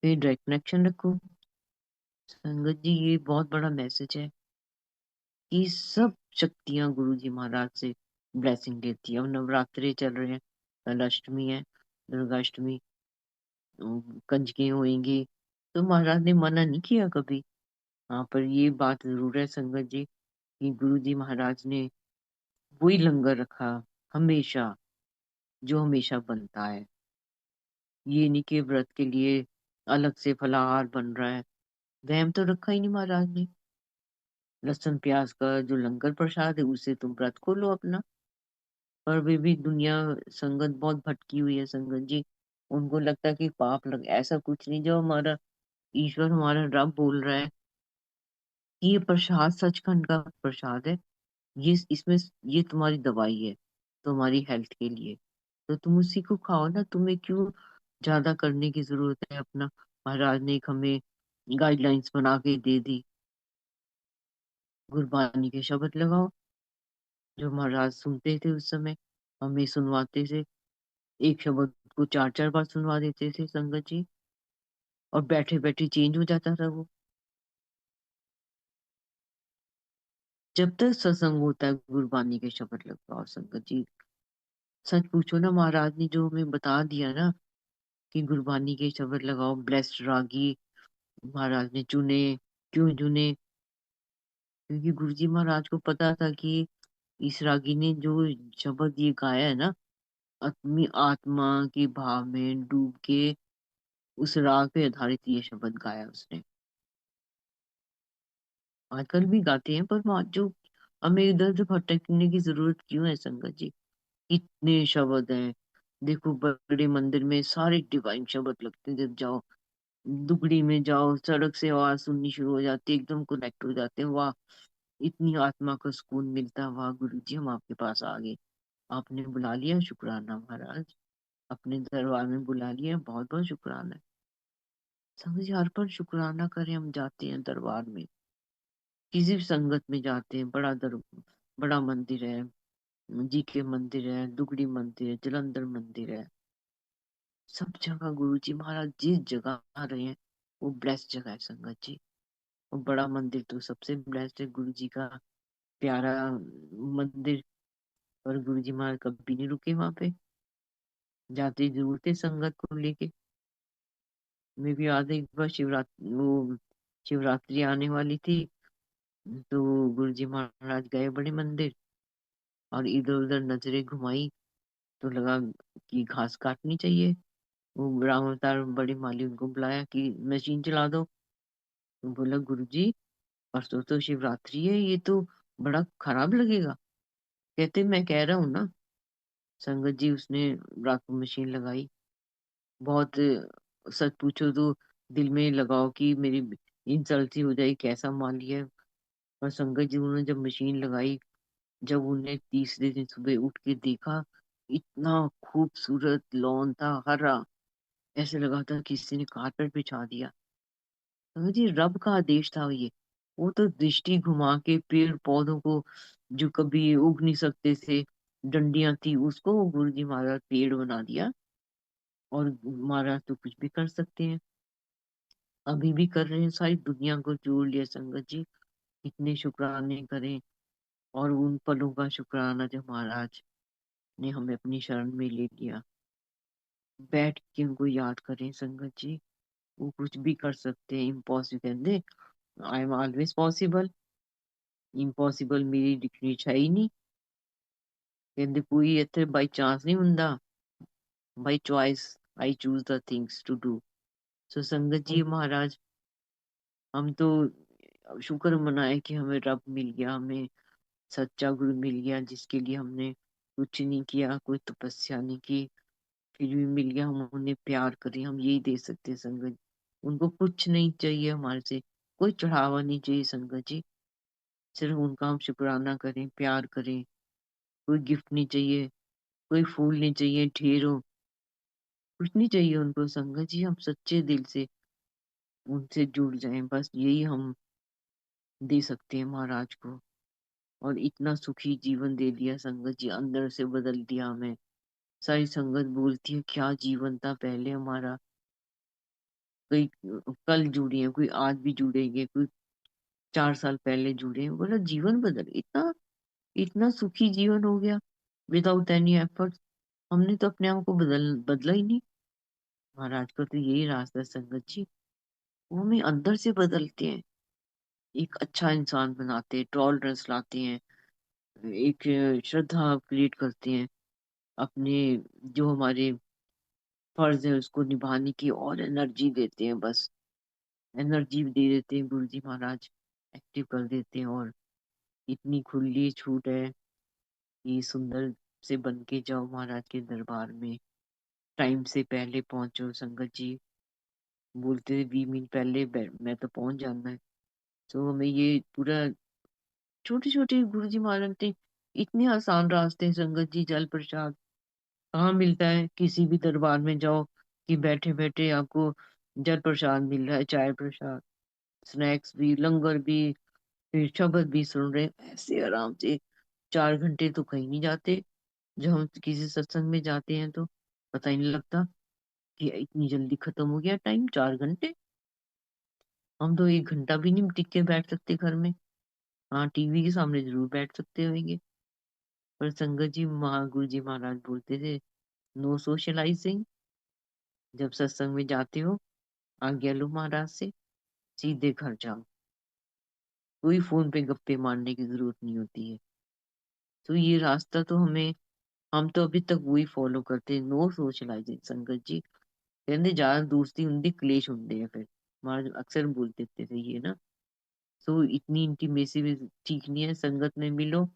फिर डायरेक्ट कनेक्शन रखो। संगत जी ये बहुत बड़ा मैसेज है कि सब शक्तियां गुरु जी महाराज से ब्लेसिंग लेती है। अब नवरात्रे चल रहे हैं, कल अष्टमी है, दुर्गाष्टमी, कंजकें होंगी, तो महाराज ने मना नहीं किया कभी। हाँ पर ये बात जरूर है संगत जी कि गुरु जी महाराज ने वही लंगर रखा हमेशा, जो हमेशा बनता है। ये नहीं कि व्रत के लिए अलग से फलाहार बन रहा है, वहम तो रखा ही नहीं महाराज ने। लहसुन प्याज का जो लंगर प्रसाद है उससे तुम व्रत खोलो अपना। पर वे भी दुनिया संगत बहुत भटकी हुई है संगत जी। उनको लगता है कि पाप लग, ऐसा कुछ नहीं। जो हमारा ईश्वर हमारा रब बोल रहा है कि ये प्रसाद सचखंड का प्रसाद है, ये इसमें ये तुम्हारी दवाई है तुम्हारी हेल्थ के लिए, तो तुम उसी को खाओ ना। तुम्हें क्यों ज्यादा करने की जरूरत है अपना। महाराज ने एक हमें गाइडलाइंस बना के दे दी, गुरबानी के शब्द लगाओ जो महाराज सुनते थे उस समय, हमें सुनवाते थे। एक शब्द को चार चार बार सुनवा देते थे संगत जी, और बैठे बैठे चेंज हो जाता था वो। जब तक सत्संग होता है गुरबानी के शब्द लगाओ संगत जी। सच पूछो ना, महाराज ने जो हमें बता दिया ना कि गुरबानी के शब्द लगाओ, ब्लेस्ड रागी महाराज ने चुने। क्यों चुने? क्योंकि गुरु जी महाराज को पता था कि इस रागी ने जो शब्द ये गाया है ना, अपनी आत्मा के भाव में डूब के उस राग पे आधारित ये शब्द गाया उसने। आजकल भी गाते हैं पर जो हमें इधर उधर भटकने की जरूरत क्यों है संगत जी। इतने शब्द हैं, देखो बड़े मंदिर में सारे डिवाइन शब्द लगते हैं। जब जाओ दुगड़ी में जाओ, सड़क से आवाज सुननी शुरू हो जाती है, एकदम कनेक्ट हो जाते हैं। वाह, इतनी आत्मा को सुकून मिलता है। वाह गुरु जी हम आपके पास आ गए, आपने बुला लिया, शुक्राना महाराज, अपने दरबार में बुला लिया, बहुत बहुत शुक्राना है। समझिए हर पर शुक्राना करें। हम जाते हैं दरबार में, किसी भी संगत में जाते हैं, बड़ा मंदिर है, जी के मंदिर है, दुगड़ी मंदिर है, जलंधर मंदिर है, सब जगह गुरु जी महाराज जिस जगह आ रहे हैं वो ब्लेस्ड जगह है संगत जी। और बड़ा मंदिर तो सबसे ब्लेस्ड है, गुरु जी का प्यारा मंदिर। और गुरु जी महाराज कभी नहीं रुके वहां पे, जाते जरूर थे संगत को लेके। मैं भी याद है एक बार शिवरात्रि आने वाली थी, तो गुरु जी महाराज गए बड़े मंदिर और इधर उधर नजरें घुमाई, तो लगा कि घास काटनी चाहिए। वो राम अवतार बड़े माली उनको बुलाया कि मशीन चला दो। तो बोला गुरु जी परसों तो शिवरात्रि है, ये तो बड़ा खराब लगेगा। कहते मैं कह रहा हूँ ना। संगत जी उसने रात को मशीन लगाई। बहुत सच पूछो तो दिल में लगाओ कि मेरी इंसल्ट सी हो जाए, कैसा माली है। और संगत जी उन्होंने जब मशीन लगाई, जब उन्हें तीसरे दिन सुबह उठ के देखा, इतना खूबसूरत लॉन था, हरा, ऐसे लगा था किसी ने कारपेट बिछा दिया। समझ जी रब का आदेश था ये। वो तो दृष्टि घुमा के पेड़ पौधों को जो कभी उग नहीं सकते थे, डंडियां थी, उसको वो गुरु जी महाराज पेड़ बना दिया। और महाराज तो कुछ भी कर सकते हैं, अभी भी कर रहे हैं, सारी दुनिया को जोड़ लिया संगत जी। इतने शुक्राने करें। और उन पलों का शुक्राना जब महाराज ने हमें अपनी शरण में ले लिया। बैठ के उनको याद करें संगत जी। वो कुछ भी कर सकते हैं, इम्पॉसिबल कहते, I am always possible, impossible मेरी डिक्शनरी है ही नहीं। कहते कोई इतने बाई चांस नहीं हुंदा, by choice I choose the things to do. So संगत जी महाराज, हम तो शुक्र मनाए कि हमें रब मिल गया, हमें सच्चा गुरु मिल गया, जिसके लिए हमने कुछ नहीं किया, कोई तपस्या नहीं की, फिर भी मिल गया। हम उन्हें प्यार करें, हम यही दे सकते हैं संगत। उनको कुछ नहीं चाहिए हमारे से, कोई चढ़ावा नहीं चाहिए संगत जी। सिर्फ उनका हम शुक्राना करें, प्यार करें। कोई गिफ्ट नहीं चाहिए, कोई फूल नहीं चाहिए ढेरों, कुछ नहीं चाहिए उनको संगत जी। हम सच्चे दिल से उनसे जुड़ जाएं, बस यही हम दे सकते हैं महाराज को। और इतना सुखी जीवन दे दिया संगत जी, अंदर से बदल दिया हमें। सारी संगत बोलती है क्या जीवन था पहले हमारा। कोई कल जुड़े हैं, कोई आज भी जुड़ेंगे, कोई 4 साल पहले जुड़े हैं। बोला जीवन बदल, इतना इतना सुखी जीवन हो गया विदाउट एनी एफर्ट। हमने तो अपने आप को बदला ही नहीं। महाराज का तो यही रास्ता है संगत जी, वो हमें अंदर से बदलते हैं, एक अच्छा इंसान बनाते हैं, टॉलरेंस लाते हैं, एक श्रद्धा क्रिएट करते हैं, अपने जो हमारे फर्ज है उसको निभाने की और एनर्जी देते हैं। बस एनर्जी दे देते हैं गुरु जी महाराज, एक्टिव कर देते हैं। और इतनी खुली छूट है कि सुंदर से बन के जाओ महाराज के दरबार में, टाइम से पहले पहुंचो संगत जी। बोलते थे 20 मिनट पहले मैं तो पहुंच जाना है। तो हमें ये पूरा छोटे छोटे गुरु जी महाराज ने इतने आसान रास्ते हैं संगत जी। जल प्रसाद कहाँ मिलता है, किसी भी दरबार में जाओ कि बैठे बैठे आपको जल प्रसाद मिल रहा है, चाय प्रसाद, स्नैक्स भी, लंगर भी, फिर शब्द भी सुन रहे हैं ऐसे आराम से। 4 घंटे तो कहीं नहीं जाते। जब हम किसी सत्संग में जाते हैं तो पता ही नहीं लगता कि इतनी जल्दी खत्म हो गया टाइम, 4 घंटे। हम तो 1 घंटा भी नहीं टिक के बैठ सकते घर में। हाँ, टीवी के सामने जरूर बैठ सकते होंगे। पर संगत जी गुरु जी महाराज बोलते थे नो सोशलाइजिंग। जब सत्संग में जाते हो आज्ञा लो महाराज से, सीधे घर जाओ, कोई फोन पे गप्पे मारने की जरूरत नहीं होती है। तो ये रास्ता तो हमें, हम तो अभी तक वही फॉलो करते हैं, नो सोशलाइजिंग संगत जी। कहते ज्यादा दोस्ती हुंदी क्लेश हुंदे हैं फिर, महाराज अक्सर बोल देते थे ये ना। तो इतनी इंटीमेसी भी ठीक नहीं है। संगत में मिलो,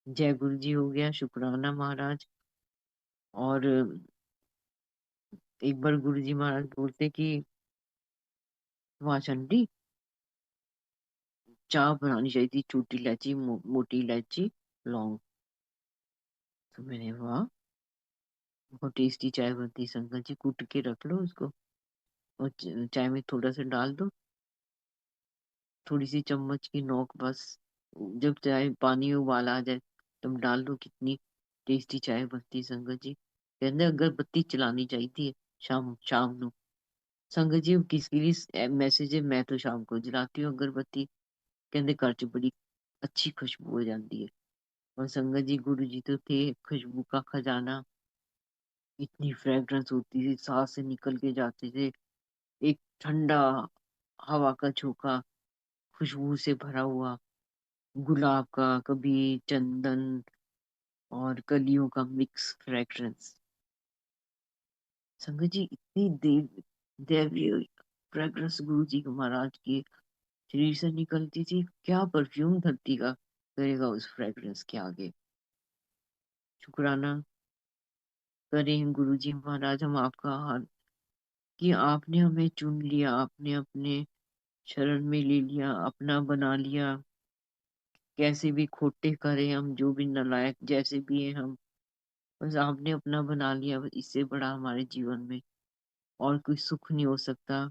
जय गुरु जी हो गया, शुक्राना महाराज। और एक बार गुरु जी महाराज बोलते कि वहां चंडी चाय बनानी चाहिए थी, छोटी इलायची, मोटी इलायची, लौंग। तो मैंने वाह, बहुत टेस्टी चाय बनती संगत जी, कूट के रख लो उसको और चाय में थोड़ा सा डाल दो, थोड़ी सी चम्मच की नोक बस। जब चाय पानी में उबाल आ जाए तब डाल दो, कितनी टेस्टी चाय बनती संगत जी। कहते अगरबत्ती चलानी चाहिए शाम शाम ਨੂੰ। संगत जी किसके लिए मैसेज है, मैं तो शाम को जलाती हूँ अगरबत्ती। कहते घर च बड़ी अच्छी खुशबू हो जाती है। और संगत जी गुरु जी तो थे खुशबू का खजाना। इतनी फ्रेग्रेंस होती थी, सांस से निकल के जाते थे, एक ठंडा हवा का झोंका, खुशबू से भरा हुआ, गुलाब का, कभी चंदन और कलियों का मिक्स फ्रेग्रेंस। संगत जी इतनी दैवीय फ्रेग्रेंस गुरु जी महाराज के शरीर से निकलती थी, क्या परफ्यूम धरती का करेगा उस फ्रेग्रेंस के आगे। शुक्राना करें गुरु जी महाराज हम आपका, हाल कि आपने हमें चुन लिया, आपने अपने शरण में ले लिया, अपना बना लिया। कैसे भी खोटे करें हम, जो भी नालायक जैसे भी हैं हम, बस आपने अपना बना लिया। बस इससे बड़ा हमारे जीवन में और कोई सुख नहीं हो सकता।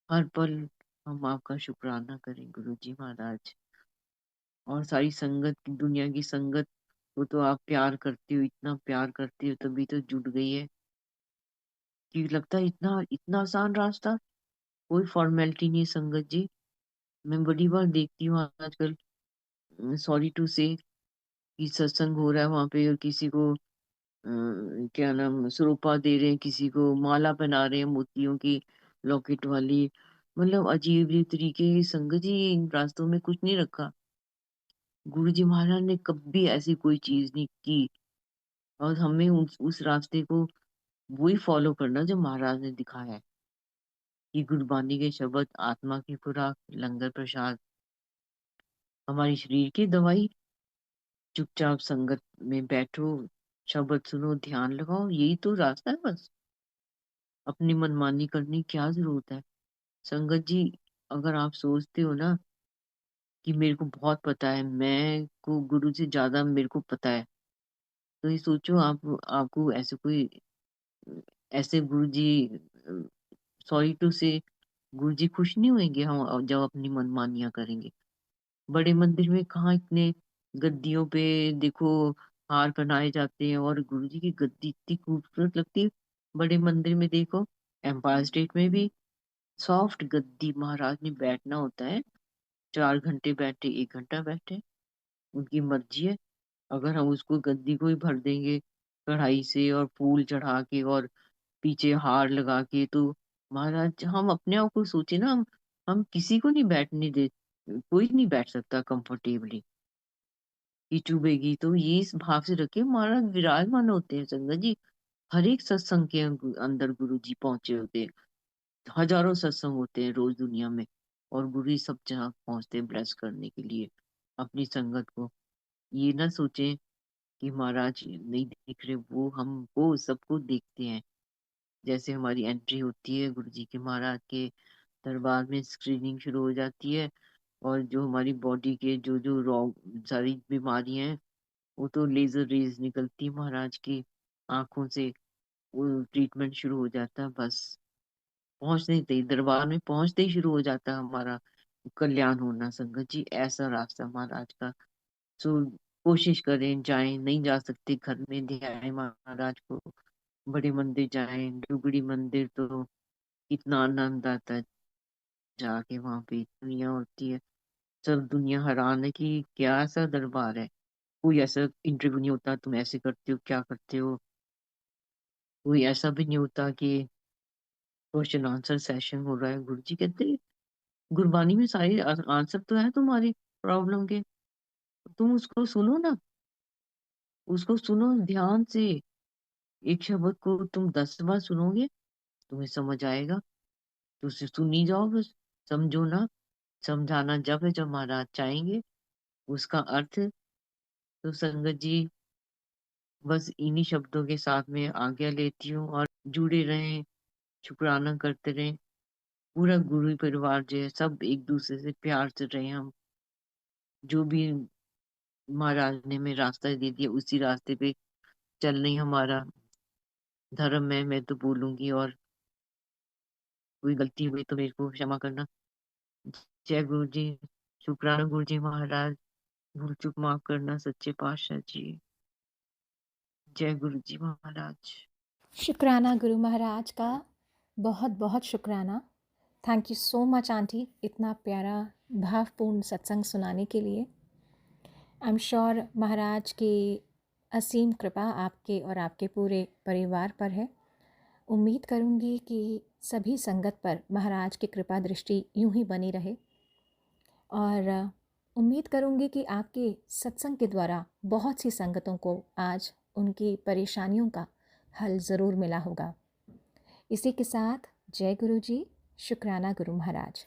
हर पल हम आपका शुक्राना करें गुरु जी महाराज। और सारी संगत, दुनिया की संगत वो तो आप प्यार करते हो, इतना प्यार करते हो तभी तो जुट गई है। कि लगता है इतना इतना आसान रास्ता, कोई फॉर्मेलिटी नहीं है संगत जी। मैं बड़ी बार देखती हूँ आजकल, सॉरी टू से, कि सत्संग हो रहा है वहां पे और किसी को क्या नाम सरोपा दे रहे हैं, किसी को माला पहना रहे हैं मोतियों की लॉकेट वाली। मतलब अजीब-अजीब तरीके की संगत जी इन रास्तों में कुछ नहीं रखा। गुरुजी महाराज ने कभी ऐसी कोई चीज़ नहीं की और हमें उस रास्ते को वही फॉलो करना जो महाराज ने दिखाया है कि गुरबानी के शब्द आत्मा की खुराक, लंगर प्रसाद, हमारी शरीर की दवाई। चुपचाप संगत में बैठो, शब्द सुनो, ध्यान लगाओ, यही तो रास्ता है बस। अपनी मनमानी करने की क्या ज़रूरत है? संगत जी, अगर आप सोचते हो ना कि मेरे को बहुत पता है, मैं को गुरु से ज़्यादा मेरे को पता है, तो ये सोचो आप आपको ऐसे कोई ऐसे गुरुजी सॉरी टू से गुरुजी खुश नहीं होंगे हम जब अपनी मनमानियाँ करेंगे। बड़े मंदिर में कहाँ इतने गद्दियों पे देखो हार पहनाए जाते हैं और गुरुजी की गद्दी इतनी खूबसूरत लगती है। बड़े मंदिर में देखो, एम्पायर स्टेट में भी सॉफ्ट गद्दी महाराज ने बैठना होता है। 4 घंटे बैठे, 1 घंटा बैठे, उनकी मर्ज़ी है। अगर हम उसको गद्दी को ही भर देंगे कढ़ाई से और फूल चढ़ा के और पीछे हार लगा के, तो महाराज हम अपने आप को सोचे ना, हम किसी को नहीं बैठने दे, कोई नहीं बैठ सकता कंफर्टेबली कि चुभेगी। तो ये इस भाव से रखिए, महाराज विराजमान होते हैं संगत जी। हर एक सत्संग के अंदर गुरु जी पहुंचे होते हैं। हजारों सत्संग होते हैं रोज दुनिया में और गुरु जी सब जगह पहुंचते हैं ब्लेस करने के लिए अपनी संगत को। ये ना सोचें कि महाराज नहीं दिख रहे, वो हमको सबको देखते हैं। जैसे हमारी एंट्री होती है गुरुजी के महाराज के दरबार में, स्क्रीनिंग शुरू हो जाती है और जो हमारी बॉडी के जो रोग सारी बीमारियां हैं, वो तो लेजर रेज निकलती है महाराज की आंखों से, वो ट्रीटमेंट शुरू हो जाता है। बस पहुंचते ही दरबार में पहुंचते ही शुरू हो जाता है हमारा कल्याण होना। संगत जी, ऐसा रास्ता महाराज का। सो कोशिश करें, जाएं, नहीं जा सकते घर में ध्यान महाराज को, बड़े मंदिर जाएं, डुगड़ी मंदिर तो इतना आनंद आता है जाके, वहां पे दुनिया होती है, सब दुनिया हैरान है कि क्या ऐसा दरबार है। कोई ऐसा इंटरव्यू नहीं होता तुम ऐसे करते हो क्या करते हो, कोई ऐसा भी नहीं होता कि क्वेश्चन आंसर सेशन हो रहा है। गुरु जी कहते हैं, गुरबानी में सारे आंसर तो है तुम्हारी प्रॉब्लम के, तुम उसको सुनो ना, उसको सुनो ध्यान से। एक शब्द को तुम 10 बार सुनोगे, तुम्हें समझ आएगा, तो उसे सुनी जाओ बस, समझो ना। समझाना जब है जब महाराज चाहेंगे, उसका अर्थ। तो संगत जी, बस इन्हीं शब्दों के साथ में आज्ञा लेती हूँ और जुड़े रहें, शुक्राना करते रहें। पूरा गुरु परिवार जो है सब एक दूसरे से प्यार से रहे हम। जो भी महाराज ने हमें रास्ता दे दिया उसी रास्ते पे चलना ही हमारा धर्म है, मैं तो बोलूंगी। और कोई गलती हुई तो मेरे को क्षमा करना। जय गुरु जी। शुक्राना गुरु जी महाराज। भूल चूक माफ करना सच्चे पातशाह जी। जय गुरु जी महाराज। शुक्राना गुरु महाराज का, बहुत बहुत शुक्राना। Thank you so much aunty, इतना प्यारा भावपूर्ण सत्संग सुनाने के लिए। आई एम श्योर महाराज की असीम कृपा आपके और आपके पूरे परिवार पर है। उम्मीद करूंगी कि सभी संगत पर महाराज की कृपा दृष्टि यूं ही बनी रहे और उम्मीद करूंगी कि आपके सत्संग के द्वारा बहुत सी संगतों को आज उनकी परेशानियों का हल ज़रूर मिला होगा। इसी के साथ जय गुरु जी, शुक्राना गुरु महाराज।